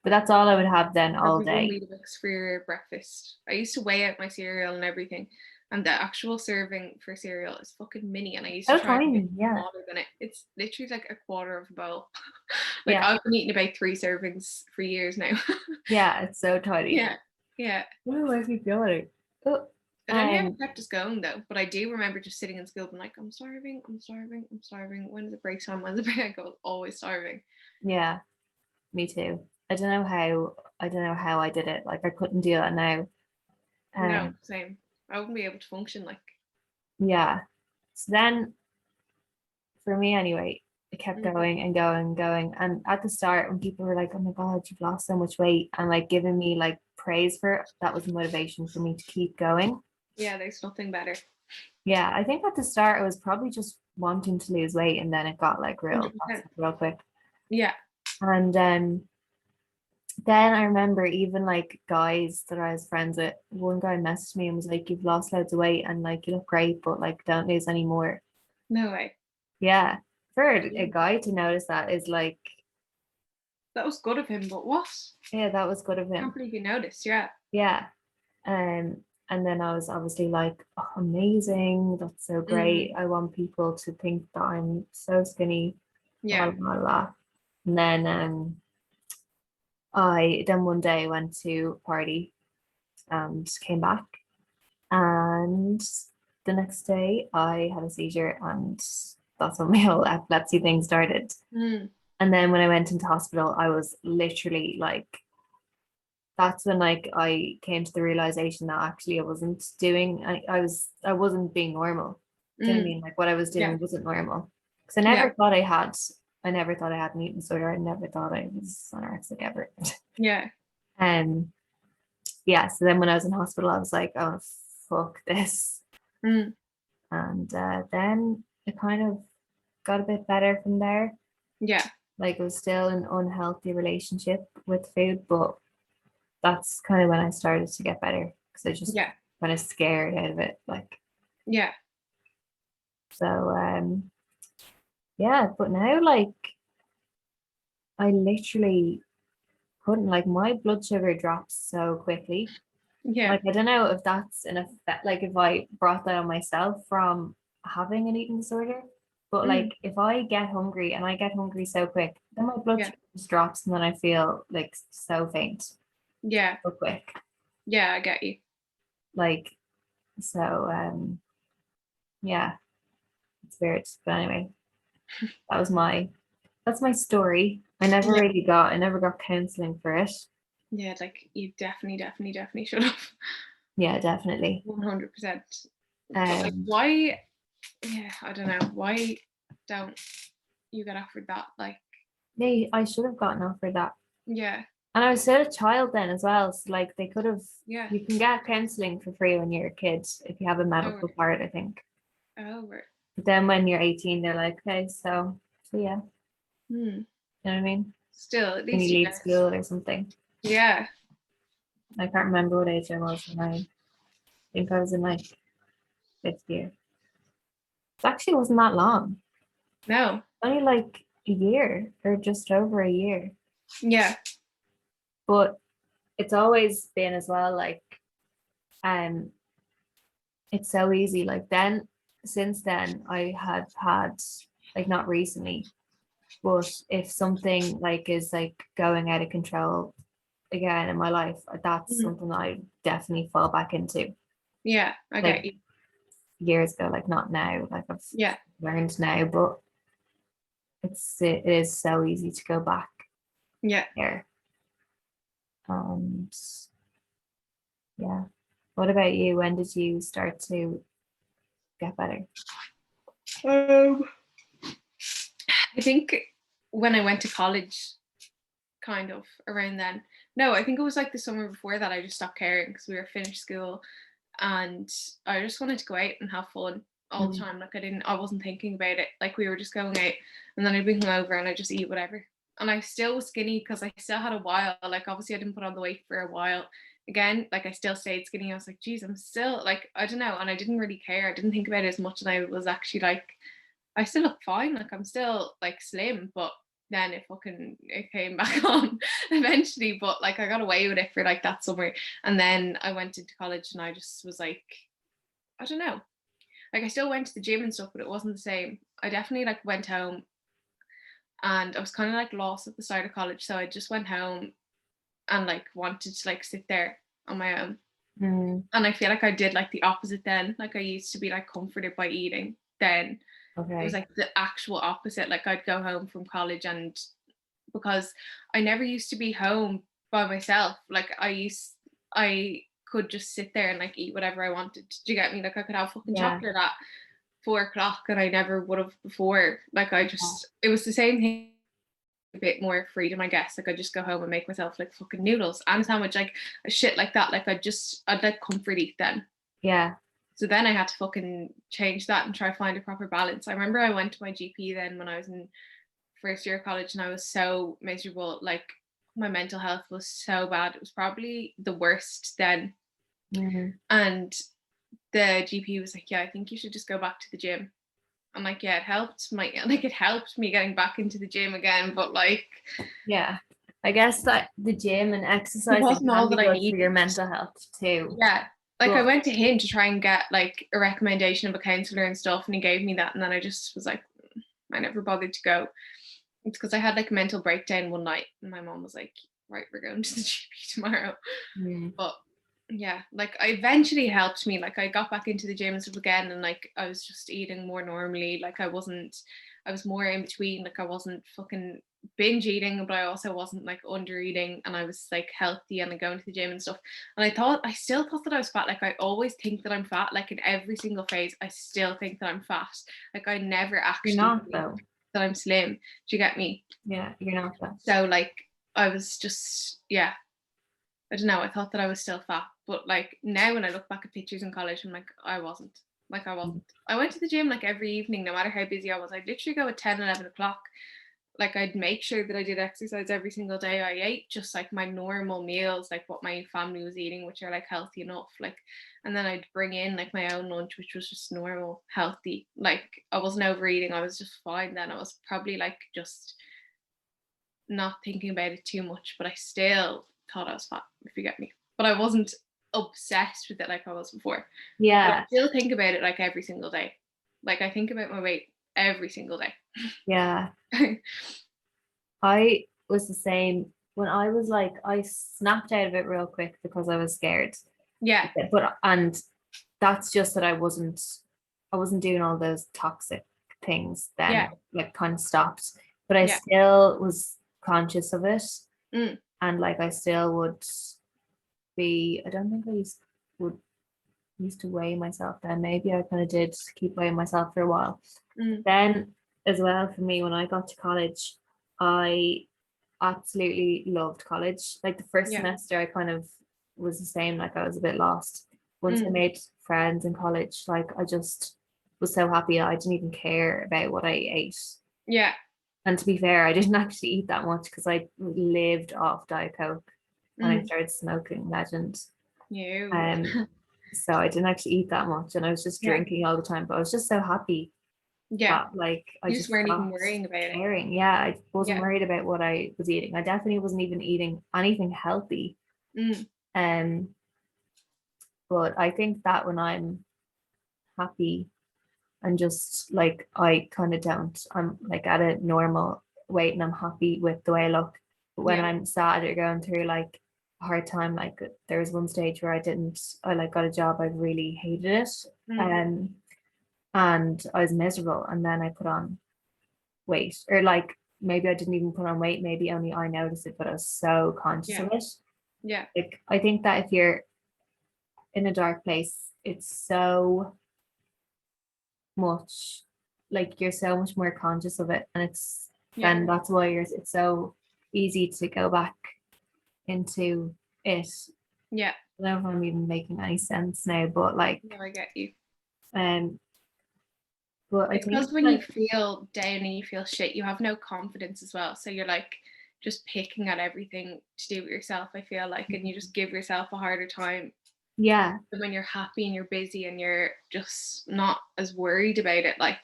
But that's all I would have then all day.
Weetabix for your breakfast. I used to weigh out my cereal and everything. And the actual serving for cereal is fucking mini, and I used to try to make it smaller than it. It's literally like a quarter of a bowl. Like I've been eating about 3 servings for years now.
Yeah, it's so tiny.
Yeah.
Oh, where's me feeling?
I don't know how it kept us going though, but I do remember just sitting in school and like, I'm starving. When is it break time? When's the break? I was always starving.
Yeah, me too. I don't know how I did it. Like I couldn't do that now.
No, same. I wouldn't be able to function like.
Yeah. So then for me anyway, it kept going and going. And at the start when people were like, oh my God, you've lost so much weight, and like giving me like praise for it, that was motivation for me to keep going.
Yeah, there's nothing better.
Yeah, I think at the start it was probably just wanting to lose weight, and then it got like real quick.
Yeah.
And then I remember even like guys that I was friends with, one guy messaged me and was like, you've lost loads of weight and like you look great, but like don't lose any more.
No way.
Yeah. For a guy to notice that is like,
that was good of him, but what?
Yeah, that was good of him.
I can't believe you noticed. Yeah.
And then I was obviously like, oh, amazing, that's so great. I want people to think that I'm so skinny.
Yeah.
Blah, blah, blah. And then I then one day went to a party and came back, and the next day I had a seizure, and that's when my whole epilepsy thing started. And then when I went into hospital, I was literally like, that's when like I came to the realization that actually I wasn't doing, I wasn't being normal. Do you know what I mean? Like what I was doing wasn't normal, because I never thought I had an eating disorder. I never thought I was anorexic ever.
Yeah.
Yeah, so then when I was in hospital, I was like, oh fuck this. And then it kind of got a bit better from there.
Yeah.
Like it was still an unhealthy relationship with food, but that's kind of when I started to get better, because I just kind of scared out of it. Like so but now like I literally couldn't, like my blood sugar drops so quickly. Like I don't know if that's an effect, like if I brought that on myself from having an eating disorder, but like if I get hungry and I get hungry so quick, then my blood sugar just drops, and then I feel like so faint. So quick.
Yeah, I get you.
Like so yeah, it's weird, but anyway, that's my story. I never got counseling for it.
Yeah, like you definitely should have.
Yeah, definitely.
100%. Like why? Yeah, I don't know. Why don't you get offered that? Like,
yeah, I should have gotten offered that.
Yeah.
And I was still a child then as well. So like they could have,
Yeah.
you can get counselling for free when you're a kid if you have a medical card, I think.
Oh, right.
But then when you're 18, they're like, okay, so yeah.
Hmm.
You know what I mean?
Still, at
When you
least you
leave
get it.
school or something.
Yeah.
I can't remember what age I was when I think I was in like 5th year. It actually wasn't that long.
No.
Only like a year or just over a year.
Yeah.
But it's always been as well like um it's so easy. Like then since then I have had like not recently, but if something like is like going out of control again in my life, that's
Mhm.
something that I definitely fall back into.
Yeah. I get
Like
you.
years ago, like not now. Like I've
Yeah.
learned now, but it is so easy to go back
Yeah.
there. And yeah. What about you? When did you start to get better?
I think when I went to college, kind of around then. No, I think it was like the summer before that I just stopped caring because we were finished school and I just wanted to go out and have fun all the time. Like I wasn't thinking about it. Like we were just going out and then I'd be hungover and I just eat whatever. And I still was skinny because I still had a while. Like obviously I didn't put on the weight for a while. Again, like I still stayed skinny. I was like, geez, I'm still like, I don't know. And I didn't really care. I didn't think about it as much as I was actually like, I still look fine. Like I'm still like slim, but then it came back on eventually. But like I got away with it for like that summer. And then I went into college and I just was like, I don't know. Like I still went to the gym and stuff, but it wasn't the same. I definitely like went home and I was kind of like lost at the start of college. So I just went home and like wanted to like sit there on my own. And I feel like I did like the opposite then. Like I used to be like comforted by eating. Then it was
Okay.
like the actual opposite. Like I'd go home from college and because I never used to be home by myself. Like I could just sit there and like eat whatever I wanted. Do you get me? Like I could have fucking
Yeah.
chocolate at 4 o'clock and I never would have before. Like it was the same thing, a bit more freedom, I guess. Like I just go home and make myself like fucking noodles and sandwich, like shit like that. Like I'd like comfort eat then.
Yeah.
So then I had to fucking change that and try to find a proper balance. I remember I went to my GP then when I was in first year of college and I was so miserable. Like my mental health was so bad. It was probably the worst then. And the GP was like, yeah, I think you should just go back to the gym. I'm like, yeah, it helped me getting back into the gym again, but like
Yeah. I guess that the gym and
it
exercising
wasn't all
can be
that I
good for
needed.
your mental health too.
Yeah. Like I
But
went to him to try and get like a recommendation of a counselor and stuff, and he gave me that, and then I just was like, I never bothered to go. It's because I had like a mental breakdown one night, and my mom was like, right, we're going to the GP tomorrow. But yeah, like I eventually helped me. Like I got back into the gym and stuff again, and like I was just eating more normally. Like I was more in between. Like I wasn't fucking binge eating, but I also wasn't like under eating, and I was like healthy and going to the gym and stuff. And I still thought that I was fat. Like I always think that I'm fat. Like in every single phase, I still think that I'm fat. Like I never
you're
actually
not
think
though.
that I'm slim. Do you get me?
Yeah, you're not though.
So like I was just, yeah, I don't know. I thought that I was still fat, but like now when I look back at pictures in college, I'm like, I wasn't. Like I wasn't. I went to the gym like every evening, no matter how busy I was. I'd literally go at 10, 11 o'clock. Like I'd make sure that I did exercise every single day. I ate just like my normal meals, like what my family was eating, which are like healthy enough. Like, and then I'd bring in like my own lunch, which was just normal, healthy. Like I wasn't overeating. I was just fine then. I was probably like just not thinking about it too much, but I still thought I was fat, if you get me. But I wasn't obsessed with it like I was before.
Yeah.
But I still think about it like every single day. Like I think about my weight every single day.
Yeah. I was the same when I was like, I snapped out of it real quick because I was scared.
Yeah.
And that's just that I wasn't doing all those toxic things then.
Yeah.
Like kind of stopped. But I
Yeah.
still was conscious of it.
Mm.
And like I still would be, I don't think I used to weigh myself then. Maybe I kind of did keep weighing myself for a while.
Mm.
Then as well for me when I got to college, I absolutely loved college. Like the first semester I kind of was the same, like I was a bit lost. Once I made friends in college, like I just was so happy I didn't even care about what I ate.
Yeah.
And to be fair, I didn't actually eat that much because I lived off Diet Coke when I started smoking, legend. So I didn't actually eat that much and I was just drinking all the time, but I was just so happy that like I
you
just
weren't even
stopped
worrying about
caring. Yeah, I wasn't worried about what I was eating. I definitely wasn't even eating anything healthy. But I think that when I'm happy and just like I kind of don't, I'm like at a normal weight and I'm happy with the way I look. But when I'm sad or going through like a hard time, like there was one stage where I like got a job, I really hated it. And I was miserable. And then I put on weight, or like maybe I didn't even put on weight, maybe only I noticed it, but I was so conscious of it. Like I think that if you're in a dark place, it's so much like you're so much more conscious of it, and then that's why it's so easy to go back into it. I don't know if I'm even making any sense now, but like
no, I get you.
But I
it's
think
because when you feel down and you feel shit, you have no confidence as well, so you're like just picking at everything to do with yourself, I feel like, and you just give yourself a harder time when you're happy and you're busy and you're just not as worried about it. Like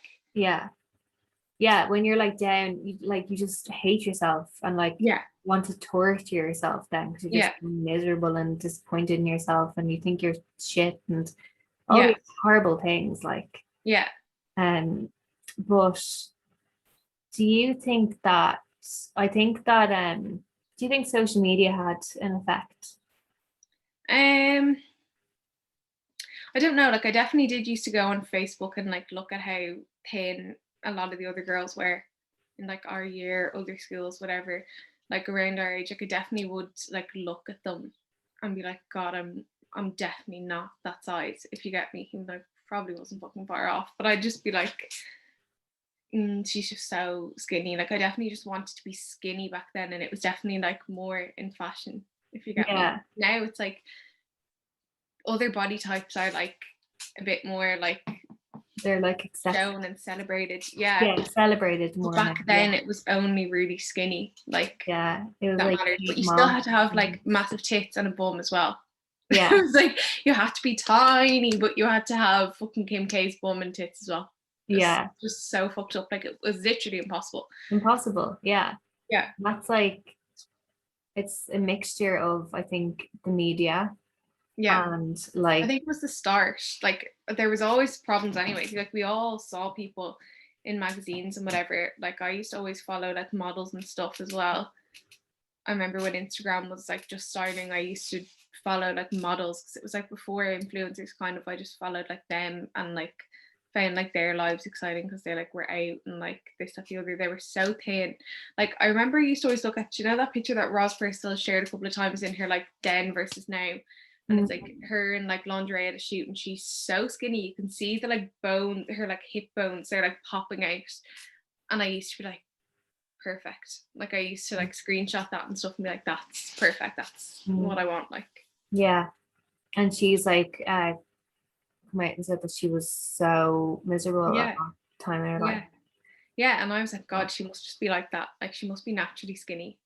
when you're like down, you just hate yourself and like want to torture yourself then because you're just miserable and disappointed in yourself and you think you're shit and all these horrible things like but do you think that I think that do you think social media had an effect?
I don't know, like I definitely did used to go on Facebook and like look at how thin a lot of the other girls were in like our year, other schools, whatever, like around our age. Like I definitely would like look at them and be like, God, I'm definitely not that size, if you get me. Even though I probably wasn't fucking far off, but I'd just be like, she's just so skinny. Like I definitely just wanted to be skinny back then, and it was definitely like more in fashion, if you get me. Now it's like other body types are like a bit more like
they're like accepted,
shown and celebrated.
Celebrated more.
But back then it was only really skinny, like
it was
that
like
mattered. But you still had to have like massive tits and a bum as well.
It
was like you had to be tiny, but you had to have fucking Kim K's bum and tits as well. Just so fucked up. Like it was literally impossible.
That's like, it's a mixture of, I think, the media and like
I think it was the start. Like there was always problems anyway. Like we all saw people in magazines and whatever. Like I used to always follow like models and stuff as well. I remember when Instagram was like just starting, I used to follow like models because it was like before influencers kind of. I just followed like them and like found like their lives exciting because they like were out and like this, that, the other. They were so thin. Like I remember I used to always look at, you know, that picture that Ross Bristol shared a couple of times in her like then versus now, and it's like her in like lingerie at a shoot and she's so skinny, you can see the like bone, her like hip bones, they're like popping out. And I used to be like, perfect. Like I used to like screenshot that and stuff and be like, that's perfect, that's what I want. Like
and she's like come out and said that she was so miserable at that time in her life.
And I was like, God, she must just be like that. Like she must be naturally skinny.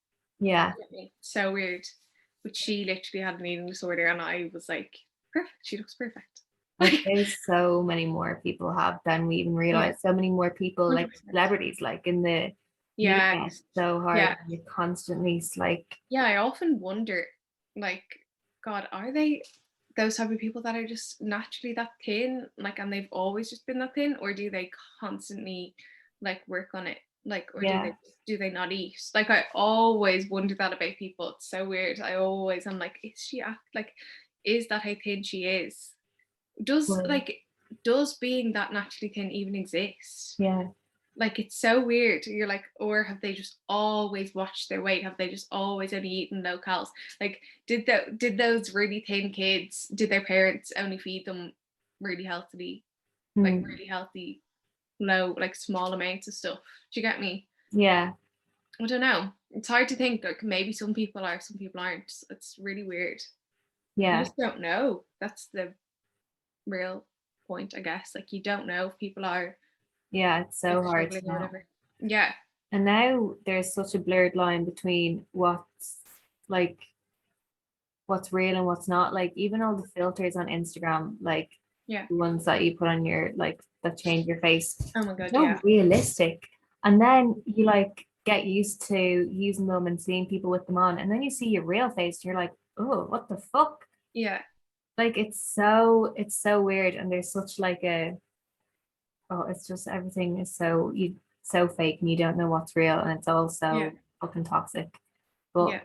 So weird. But she literally had an eating disorder and I was like, perfect, she looks perfect.
Like there's so many more people have than we even realize. So many more people 100%. Like celebrities, like in the media, so hard. You're constantly like
I often wonder, like, God, are they those type of people that are just naturally that thin, like, and they've always just been that thin, or do they constantly like work on it, like, or do they not eat? Like I always wonder that about people. It's so weird. I'm like, is she like, is that how thin she is? Does being that naturally thin even exist? Like it's so weird. You're like, or have they just always watched their weight? Have they just always only eaten low calories? Like did those really thin kids, did their parents only feed them really healthily, like really healthy, low, like small amounts of stuff? Do you get me? I don't know. It's hard to think. Like maybe some people are, some people aren't. It's really weird. You
Yeah.
just don't know. That's the real point, I guess. Like you don't know if people are
Yeah, it's so
like
hard to
struggling or
know.
whatever. Yeah.
And now there's such a blurred line between like what's real and what's not. Like even all the filters on Instagram, like
Yeah.
the ones that you put on your like that change your face,
Oh my god,
so
yeah.
realistic. And then you like get used to using them and seeing people with them on, and then you see your real face, and you're like, oh, what the fuck?
Yeah.
Like it's so weird, and there's such like a oh, it's just everything is so fake, and you don't know what's real, and it's all
Yeah.
so fucking toxic. But
Yeah.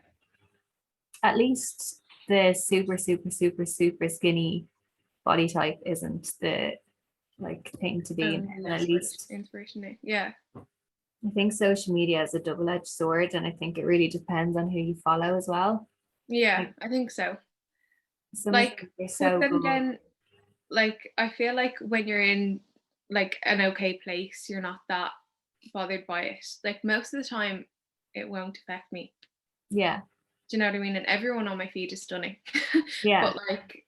at least the super, super, super, super skinny body type isn't the like thing to be in. And at
Less
least
inspiration. Yeah.
I think social media is a double-edged sword, and I think it really depends on who you follow as well.
Yeah,
Like
I think so.
some of
Like,
them are
but
so
then
good.
again, like I feel like when you're in like an okay place, you're not that bothered by it. Like most of the time, it won't affect me.
Yeah.
Do you know what I mean? And everyone on my feed is stunning.
Yeah.
But like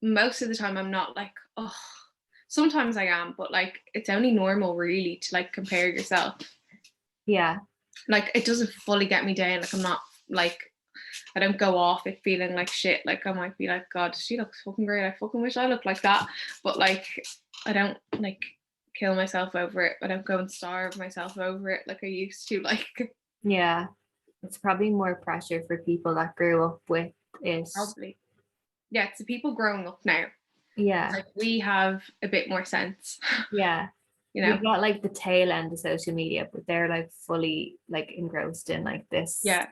most of the time I'm not like, oh, sometimes I am, but like it's only normal really to like compare yourself.
Yeah.
Like it doesn't fully get me down. Like I'm not like I don't go off it feeling like shit. Like I might be like, God, she looks fucking great. I fucking wish I looked like that. But like I don't like kill myself over it. I don't go and starve myself over it like I used to. Like
Yeah. It's probably more pressure for people that grew up with it.
probably. Yeah, it's the people growing up now.
Yeah.
Like we have a bit more sense.
Yeah.
You know?
We've got like the tail end of social media, but they're like fully like engrossed in like this,
Yeah.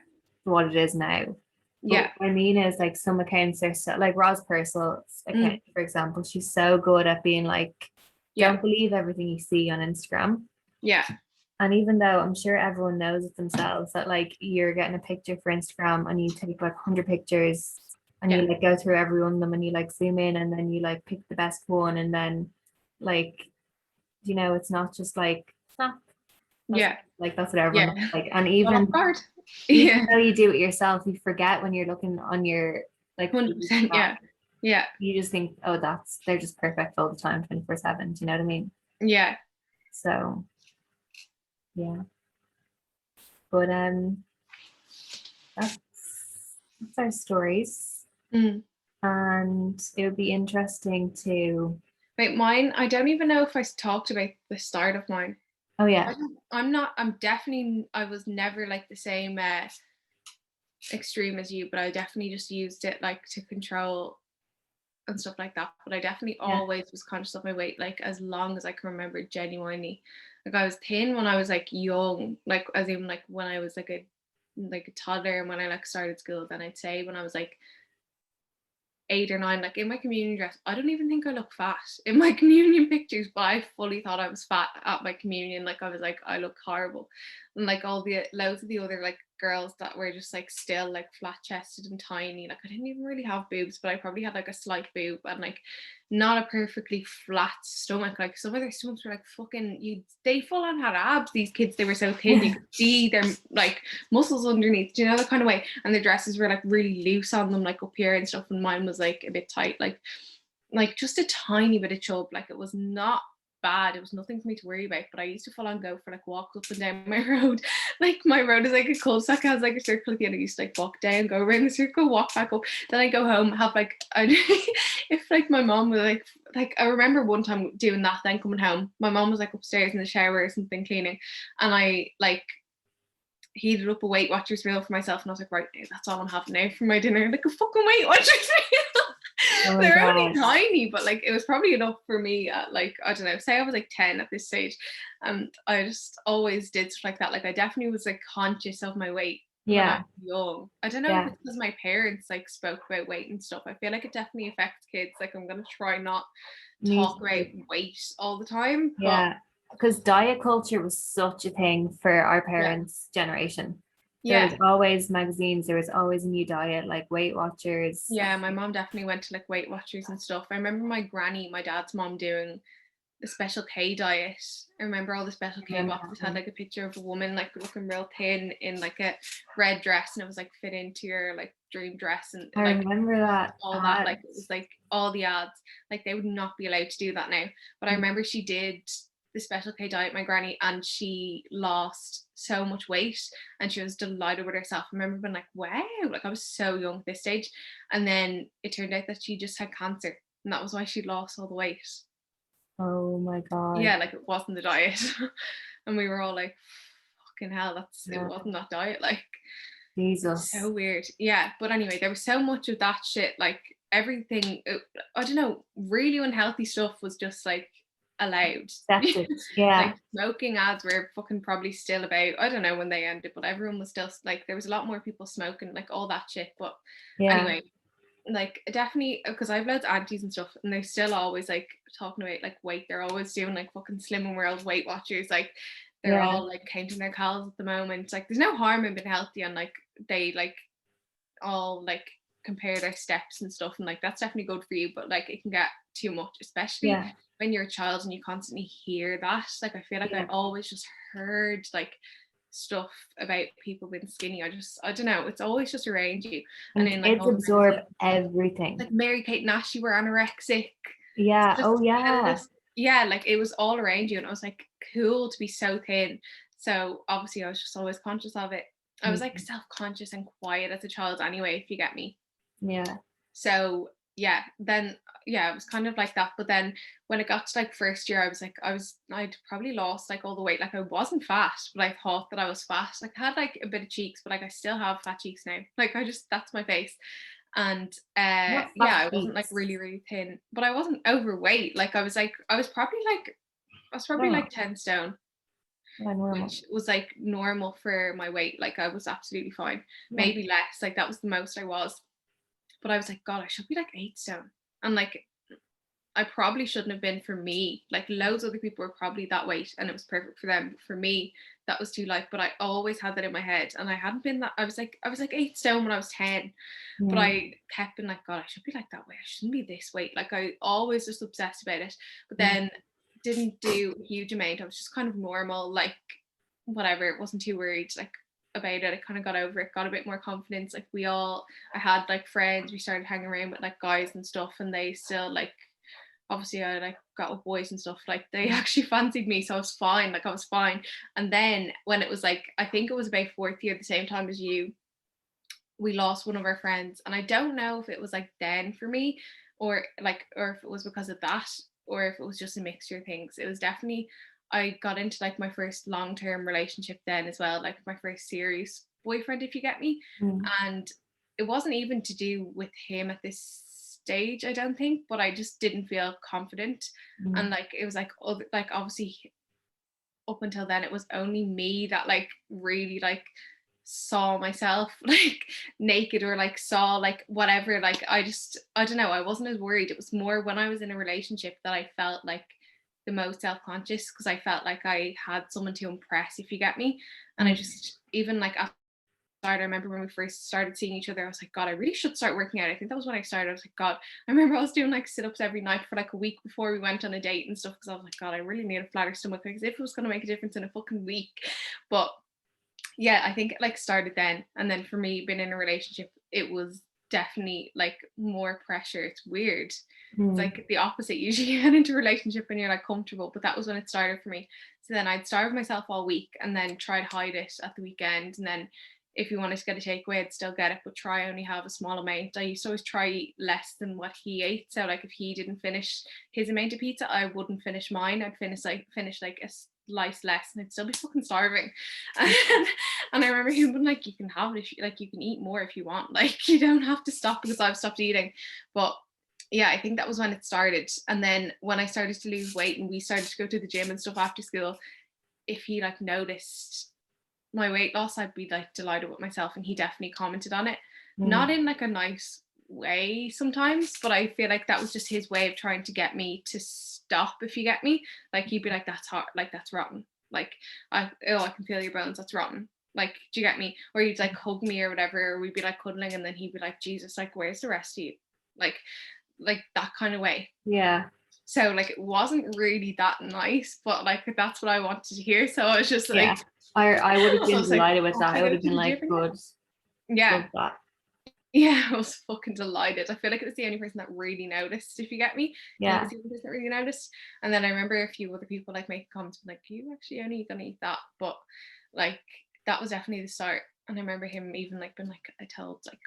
what it is now. But
Yeah.
what I mean is like some accounts are so like Roz Purcell's account, for example, she's so good at being like,
Yeah.
don't believe everything you see on Instagram.
Yeah.
And even though I'm sure everyone knows it themselves that like you're getting a picture for Instagram and you take like 100 pictures and you
Yeah.
like go through every one of them and you like zoom in and then you like pick the best one and then like you know it's not just like snap.
Yeah.
That's what everyone
Yeah.
looks like. And
Well, off guard.
even
Yeah.
though you do it yourself, you forget when you're looking on your like
100%. Yeah. Yeah.
you just think, oh, they're just perfect all the time, 24/7. Do you know what I mean?
Yeah.
So yeah. But that's our stories.
Mm.
And it would be interesting to
Wait, mine, I don't even know if I talked about the start of mine.
oh yeah.
I was never like the same extreme as you, but I definitely just used it like to control and stuff like that. But I definitely always was conscious of my weight, like as long as I can remember, genuinely. Like I was thin when I was like young, like as in like when I was like a toddler, and when I like started school. Then I'd say when I was like 8 or 9, like in my communion dress, I don't even think I look fat in my communion pictures, but I fully thought I was fat at my communion. Like I was like, I look horrible. And like all the loads of the other like girls that were just like still like flat chested and tiny, like I didn't even really have boobs, but I probably had like a slight boob and like not a perfectly flat stomach. Like some of their stomachs were like fucking they full on had abs, these kids. They were so thin you could see their like muscles underneath, do you know, that kind of way. And the dresses were like really loose on them, like up here and stuff, and mine was like a bit tight, like just a tiny bit of chub. Like it was not bad, it was nothing for me to worry about. But I used to full on go for like walks up and down my road. Like my road is like a cul-de-sac, has like a circle at the end. I used to like walk down, go around the circle, walk back up, then I go home, have like if like my mom was like I remember one time doing that, then coming home, my mom was like upstairs in the shower or something cleaning, and I like heated up a Weight Watchers reel for myself, and I was like, right, that's all I'm having now for my dinner, like a fucking Weight Watchers reel.
Oh
they're only tiny, but like it was probably enough for me at like, I don't know, say I was like 10 at this stage, and I just always did stuff like that. Like I definitely was like conscious of my weight when I was young. I don't know if it's because my parents like spoke about weight and stuff. I feel like it definitely affects kids. Like I'm gonna try not talk about weight all the time.
Yeah, because diet culture was such a thing for our parents' generation. There was always magazines, there was always a new diet, like Weight Watchers.
Yeah, my mom definitely went to like Weight Watchers and stuff. I remember my granny, my dad's mom, doing the Special K diet. I remember all the Special K boxes had like a picture of a woman like looking real thin in like a red dress, and it was like fit into your like dream dress, and
I
like
remember that
all that, like it was like all the ads, like they would not be allowed to do that now. But I remember she did the Special K diet, my granny, and she lost so much weight and she was delighted with herself. I remember being like, wow, like I was so young at this stage. And then it turned out that she just had cancer, and that was why she lost all the weight.
Oh my god.
Yeah, like it wasn't the diet. And we were all like, fucking hell, it wasn't that diet, like
Jesus.
so weird. Yeah, but anyway, there was so much of that shit, like everything, I don't know, really unhealthy stuff was just like allowed.
Yeah.
Like smoking ads were fucking probably still about, I don't know when they ended, but everyone was still like, there was a lot more people smoking, like all that shit. But anyway, like definitely, because I've loads of aunties and stuff, and they're still always like talking about like weight. They're always doing like fucking Slimming World Weight Watchers, like they're all like counting their calories at the moment. Like there's no harm in being healthy, and like they like all like compare their steps and stuff, and like that's definitely good for you, but like it can get too much, especially when you're a child and you constantly hear that. Like I feel like I always just heard like stuff about people being skinny. I don't know, it's always just around you,
and then like kids absorb everything.
Like Mary-Kate and Ashley were anorexic. Yeah, like it was all around you, and I was like, cool to be so thin. So obviously I was just always conscious of it. I was like self-conscious and quiet as a child anyway, if you get me.
Yeah.
So yeah, then it was kind of like that. But then when it got to like first year, I'd probably lost like all the weight. Like I wasn't fat, but I thought that I was fat. Like I had like a bit of cheeks, but like I still have fat cheeks now. Like that's my face. And I wasn't like really, really thin, but I wasn't overweight. Like I was probably like 10 stone. Which was like normal for my weight. Like I was absolutely fine. Maybe less. Like that was the most I was. But I was like, God, I should be like 8 stone. And like I probably shouldn't have been for me. Like loads of other people were probably that weight and it was perfect for them. For me, that was too light. But I always had that in my head. And I hadn't been that. I was like 8 stone when I was 10. But I kept being like, God, I should be like that weight. I shouldn't be this weight. Like I always just obsessed about it. But then didn't do a huge amount. I was just kind of normal, like whatever. It wasn't too worried like about it. I kind of got over it, got a bit more confidence. Like I had like friends, we started hanging around with like guys and stuff, and they still like, obviously I like got with boys and stuff, like they actually fancied me, so I was fine. Like I was fine. And then when it was like, I think it was about fourth year, the same time as you, we lost one of our friends, and I don't know if it was like then for me or if it was because of that, or if it was just a mixture of things. It was definitely, I got into like my first long-term relationship then as well, like my first serious boyfriend, if you get me. And it wasn't even to do with him at this stage, I don't think, but I just didn't feel confident. And like it was like obviously up until then it was only me that like really like saw myself like naked, or like saw like whatever. Like I don't know, I wasn't as worried. It was more when I was in a relationship that I felt like the most self-conscious, because I felt like I had someone to impress, if you get me. And I just, even like after I remember when we first started seeing each other, I was like, God, I really should start working out. I think that was when I started. I was like, God, I remember I was doing like sit-ups every night for like a week before we went on a date and stuff, because I was like, God, I really need a flatter stomach, because if it was going to make a difference in a fucking week. But yeah, I think it like started then. And then for me, being in a relationship, it was definitely like more pressure. It's weird. It's like the opposite. Usually you get into a relationship and you're like comfortable, but that was when it started for me. So then I'd starve myself all week and then try to hide it at the weekend. And then if you wanted to get a takeaway, I'd still get it, but try only have a small amount. I used to always try less than what he ate. So like if he didn't finish his amount of pizza, I wouldn't finish mine. I'd finish like a slice less, and I'd still be fucking starving. And I remember him being like, you can have it, like you can eat more if you want, like you don't have to stop because I've stopped eating. But yeah, I think that was when it started. And then when I started to lose weight and we started to go to the gym and stuff after school, if he like noticed my weight loss, I'd be like delighted with myself, and he definitely commented on it. Not in like a nice way sometimes, but I feel like that was just his way of trying to get me to stop, if you get me. Like he'd be like, that's hard, like that's rotten, like I can feel your bones, that's rotten, like do you get me? Or he'd like hug me or whatever, or we'd be like cuddling, and then he'd be like, Jesus, like where's the rest of you, like that kind of way.
Yeah.
So like it wasn't really that nice, but like that's what I wanted to hear. So I was just like,
I would have been delighted with
oh,
that.
can
I
I
would
go
have
to
been
the
like,
gym
good.
Yeah.
Love that.
Yeah, I was fucking delighted. I feel like it was the only person that really noticed, if you get me.
Yeah.
He was the only person that really noticed. And then I remember a few other people like making comments like, you actually only gonna eat that. But like that was definitely the start. And I remember him even like being like, I told like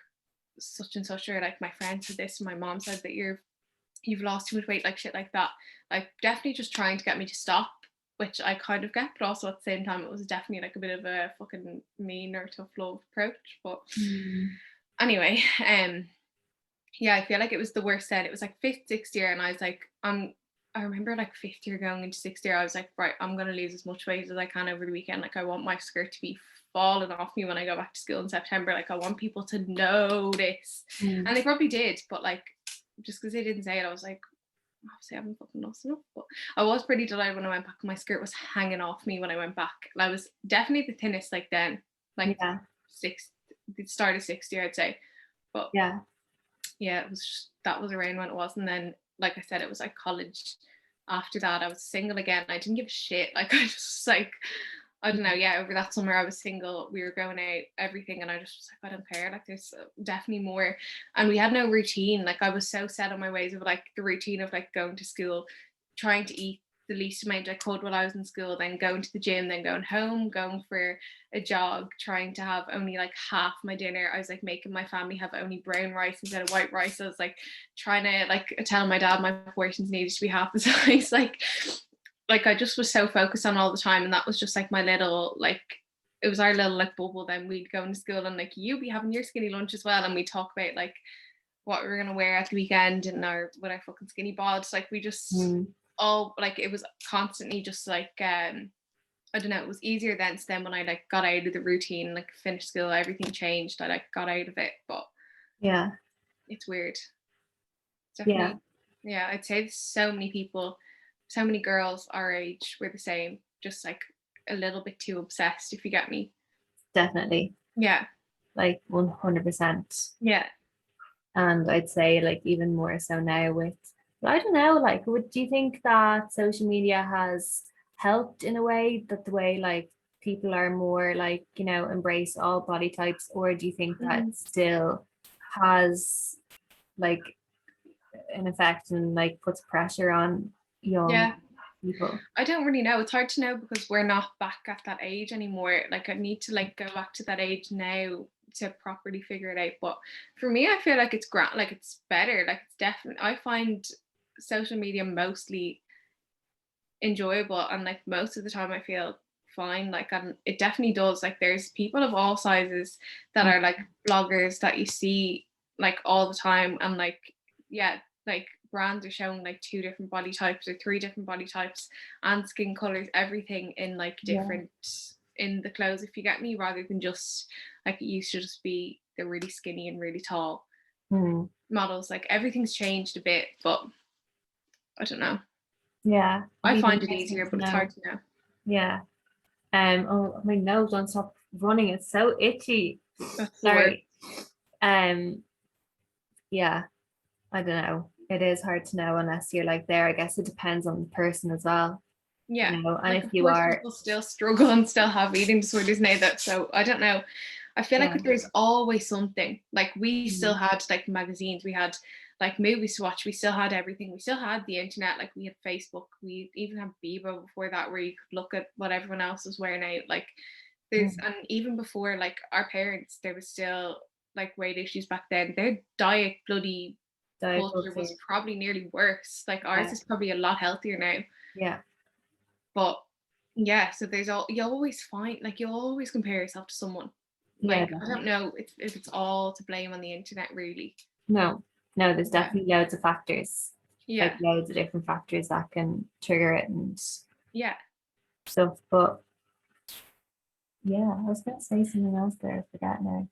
such and such, or like my friend said this, and my mom said that you've lost too much weight, like shit like that. Like definitely just trying to get me to stop, which I kind of get, but also at the same time it was definitely like a bit of a fucking mean or tough love approach. But anyway, yeah, I feel like it was the worst then. It was like 5th, 6th year, and I was like, I remember like 5th year going into 6th year, I was like, right, I'm gonna lose as much weight as I can over the weekend. Like I want my skirt to be falling off me when I go back to school in September. Like I want people to notice. And they probably did, but like just because they didn't say it, I was like, obviously I haven't fucking lost enough. But I was pretty delighted when I went back. My skirt was hanging off me when I went back. I was definitely the thinnest like then, like the start of 6th year, I'd say. But yeah, it was just, that was around when it was. And then like I said, it was like college. After that I was single again. I didn't give a shit. Like I just like, I don't know, yeah, over that summer I was single, we were going out, everything, and I just was like, I don't care, like there's definitely more. And we had no routine. Like I was so set on my ways of like the routine of like going to school, trying to eat the least amount I could while I was in school, then going to the gym, then going home, going for a jog, trying to have only like half my dinner. I was like making my family have only brown rice instead of white rice. I was like trying to like tell my dad my portions needed to be half the size. Like I just was so focused on all the time, and that was just like my little like, it was our little like bubble. Then we'd go into school and like you be having your skinny lunch as well, and we talk about like what we were gonna wear at the weekend and our with our fucking skinny bods. Like we just all like, it was constantly just like I don't know, it was easier then. So then when I like got out of the routine, like finished school, everything changed. I like got out of it. But yeah, it's weird. Definitely. Yeah, I'd say so many people, so many girls our age were the same, just like a little bit too obsessed, if you get me. Definitely. Yeah. Like 100%. Yeah. And I'd say like even more so now with, I don't know, like do you think that social media has helped in a way, that the way like people are more like, you know, embrace all body types, or do you think that it still has like an effect and like puts pressure on young people? I don't really know. It's hard to know because we're not back at that age anymore. Like I need to like go back to that age now to properly figure it out. But for me, I feel like it's great, like it's better. Like it's definitely, I find social media mostly enjoyable, and like most of the time I feel fine. Like it definitely does. Like there's people of all sizes that are like bloggers that you see like all the time, and like yeah, like brands are showing like 2 different body types or 3 different body types and skin colors, everything in like different in the clothes, if you get me, rather than just like it used to just be the really skinny and really tall models. Like everything's changed a bit, but I don't know. Yeah, I find it easier, but it's hard to know. Yeah. Oh, my nose won't stop running. It's so itchy. That's sorry. Yeah, I don't know. It is hard to know unless you're like there. I guess it depends on the person as well. Yeah. You know? And like, if you are, people still struggle and still have eating disorders now. That so I don't know. I feel like there's always something. Like we still had like magazines. We had like movies to watch. We still had everything. We still had the internet. Like we had Facebook. We even had Bebo before that, where you could look at what everyone else was wearing out. Like there's and even before like our parents, there was still like weight issues back then. Their diet culture was probably nearly worse. Like ours is probably a lot healthier now. Yeah. But yeah, so there's you always find like you always compare yourself to someone. Like I don't know if it's all to blame on the internet really. No, there's definitely loads of factors. Yeah. Like loads of different factors that can trigger it and stuff. But yeah, I was gonna say something else there, I forgot now.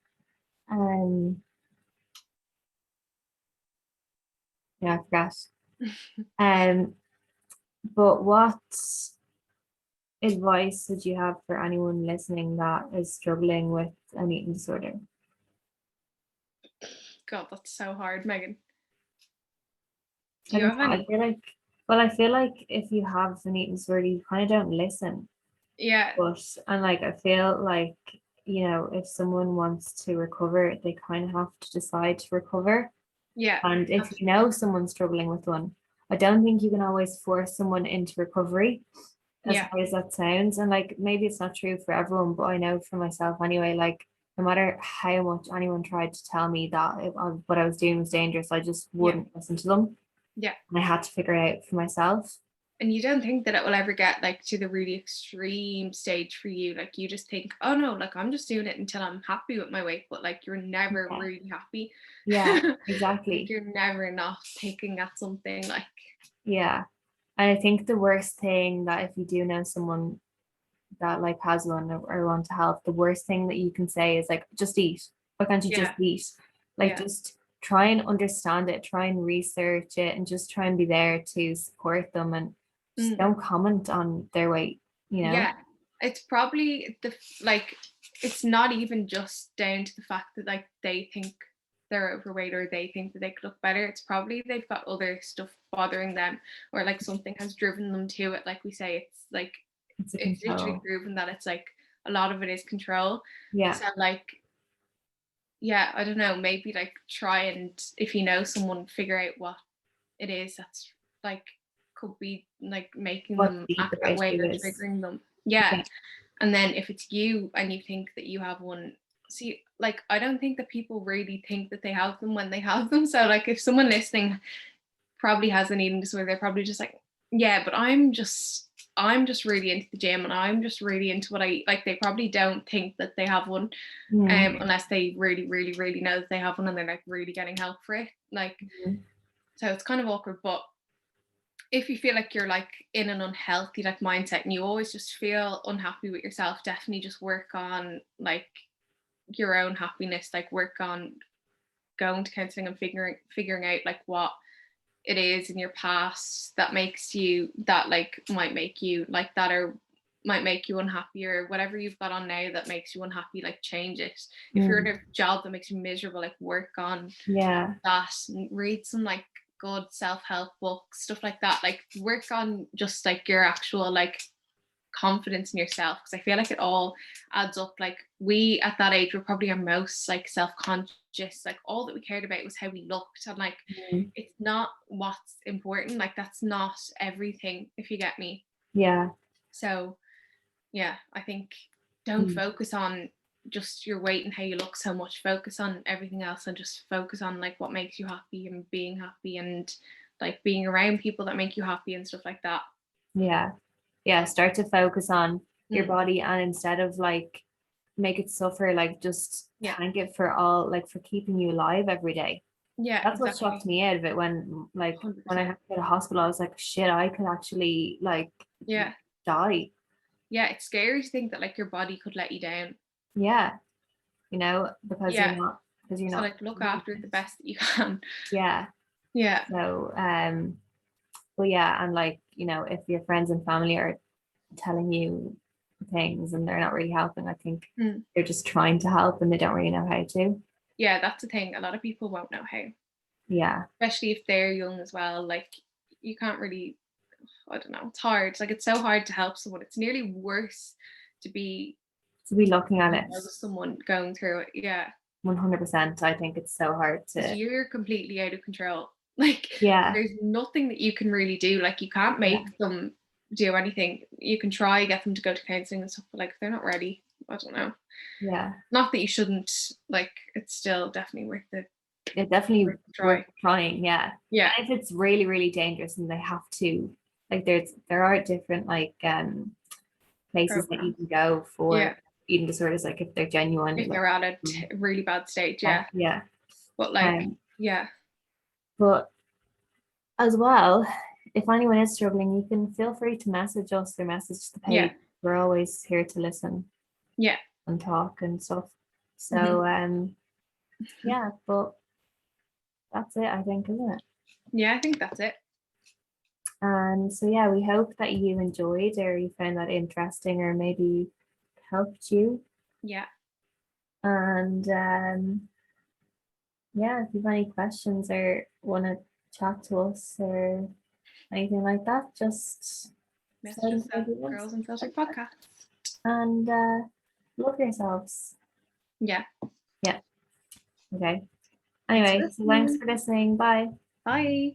Yeah, I forgot. But what advice would you have for anyone listening that is struggling with an eating disorder? God, that's so hard, Megan. Do you have any? I feel like
Well, I feel like if you have an eating disorder, you kind of don't listen.
Yeah.
And like I feel like, if someone wants to recover, they kind of have to decide to recover.
Yeah.
And if you know someone's struggling with one, I don't think you can always force someone into recovery, as
Yeah.
hard as that sounds. And like maybe it's not true for everyone, but I know for myself anyway, like no matter how much anyone tried to tell me that what I was doing was dangerous, I just
Yeah.
wouldn't listen to them.
Yeah.
And I had to figure it out for myself.
And you don't think that it will ever get like to the really extreme stage for you. Like you just think, oh no, like I'm just doing it until I'm happy with my weight, but like you're never
Yeah,
really happy.
yeah,
Like
exactly.
you're never not picking at something like.
Yeah. And I think the worst thing that if you do know someone that like has one or want to help, the worst thing that you can say is like, just eat. Why can't you just
Yeah.
eat? Like
Yeah.
just try and understand it, try and research it, and just try and be there to support them, and just
Mm.
don't comment on their weight.
Yeah. It's probably like it's not even just down to the fact that like they think they're overweight or they think that they could look better. It's probably they've got other stuff bothering them, or like something has driven them to it. Like we say, it's like
It's a
it's literally
control.
proven that it's like a lot of it is control.
Yeah.
So like yeah, I don't know, maybe like try and if you know someone, figure out what it is that's like could be like making
What
them
the
act
deeper
that way
issue
or
is.
triggering them. Yeah.
Yeah.
And then if it's you and you think that you have one, see, like I don't think that people really think that they have them when they have them. So like if someone listening probably has an eating disorder, they're probably just like, yeah, but I'm just really into the gym and I'm just really into what I eat. Like they probably don't think that they have one,
Mm.
unless they really, really, really know that they have one and they're like really getting help for it. Like,
Mm.
so it's kind of awkward. But if you feel like you're like in an unhealthy like mindset and you always just feel unhappy with yourself, definitely just work on like your own happiness. Like work on going to counseling and figuring out like what it is in your past that makes you that like might make you like that or might make you unhappy, or whatever you've got on now that makes you unhappy, like change it. If you're in
Mm.
a job that makes you miserable, like work on
Yeah.
that and read some like good self-help books, stuff like that. Like work on just like your actual like confidence in yourself, because I feel like it all adds up. Like we at that age were probably our most like self-conscious, like all that we cared about was how we looked, and like
Mm.
it's not what's important, like that's not everything, if you get me.
Yeah.
So yeah, I think don't
Mm.
focus on just your weight and how you look so much, focus on everything else and just focus on like what makes you happy and being happy and like being around people that make you happy and stuff like that.
Yeah. Yeah. Start to focus on your
Mm.
body, and instead of like make it suffer, like just
Yeah.
thank it for all, like for keeping you alive every day.
Yeah,
That's what shocked
exactly.
me out of it when I
100%.
had to go to hospital. I was like, shit, I could actually like
Yeah.
die.
Yeah, it's scary to think that like your body could let you down.
Yeah, because
Yeah.
you're
So
not
like look
doing
after it the
it.
best that you can.
Yeah.
Yeah.
So but yeah, and like, if your friends and family are telling you things and they're not really helping, I think
Mm.
they're just trying to help and they don't really know how to.
Yeah, that's the thing. A lot of people won't know how,
Yeah.
especially if they're young as well. Like you can't really, I don't know, it's hard. Like it's so hard to help someone. It's nearly worse to be
To be looking at it,
know someone going through it. Yeah.
100%. I think it's so hard
Because
to,
you're completely out of control. Like
yeah,
there's nothing that you can really do. Like you can't
yeah,
make them do anything. You can try get them to go to counseling and stuff, but like if they're not ready, I don't know.
yeah.
Not that you shouldn't, like it's still definitely worth it.
It's definitely
Worth a
worth
try.
trying, yeah.
Yeah.
And if it's really, really dangerous and they have to, like there are different like places that you
Program.
can go for
Yeah.
eating disorders, like if they're genuine,
If
like
they're at a really bad stage,
yeah,
yeah.
yeah.
But like,
Um,
yeah.
but as well, if anyone is struggling, you can feel free to message us or message the
Yeah.
page. We're always here to listen
Yeah.
and talk and stuff.
Mhm.
So yeah, but that's it, I think, isn't it?
Yeah, I think that's it.
And so yeah, we hope that you enjoyed or you found that interesting or maybe helped you.
Yeah.
And yeah, if you have any questions or want to chat to us or anything like that, just
message us at Girls Unfiltered Podcast.
And love yourselves.
Yeah.
Okay. Anyway, so thanks for listening. Bye.
Bye.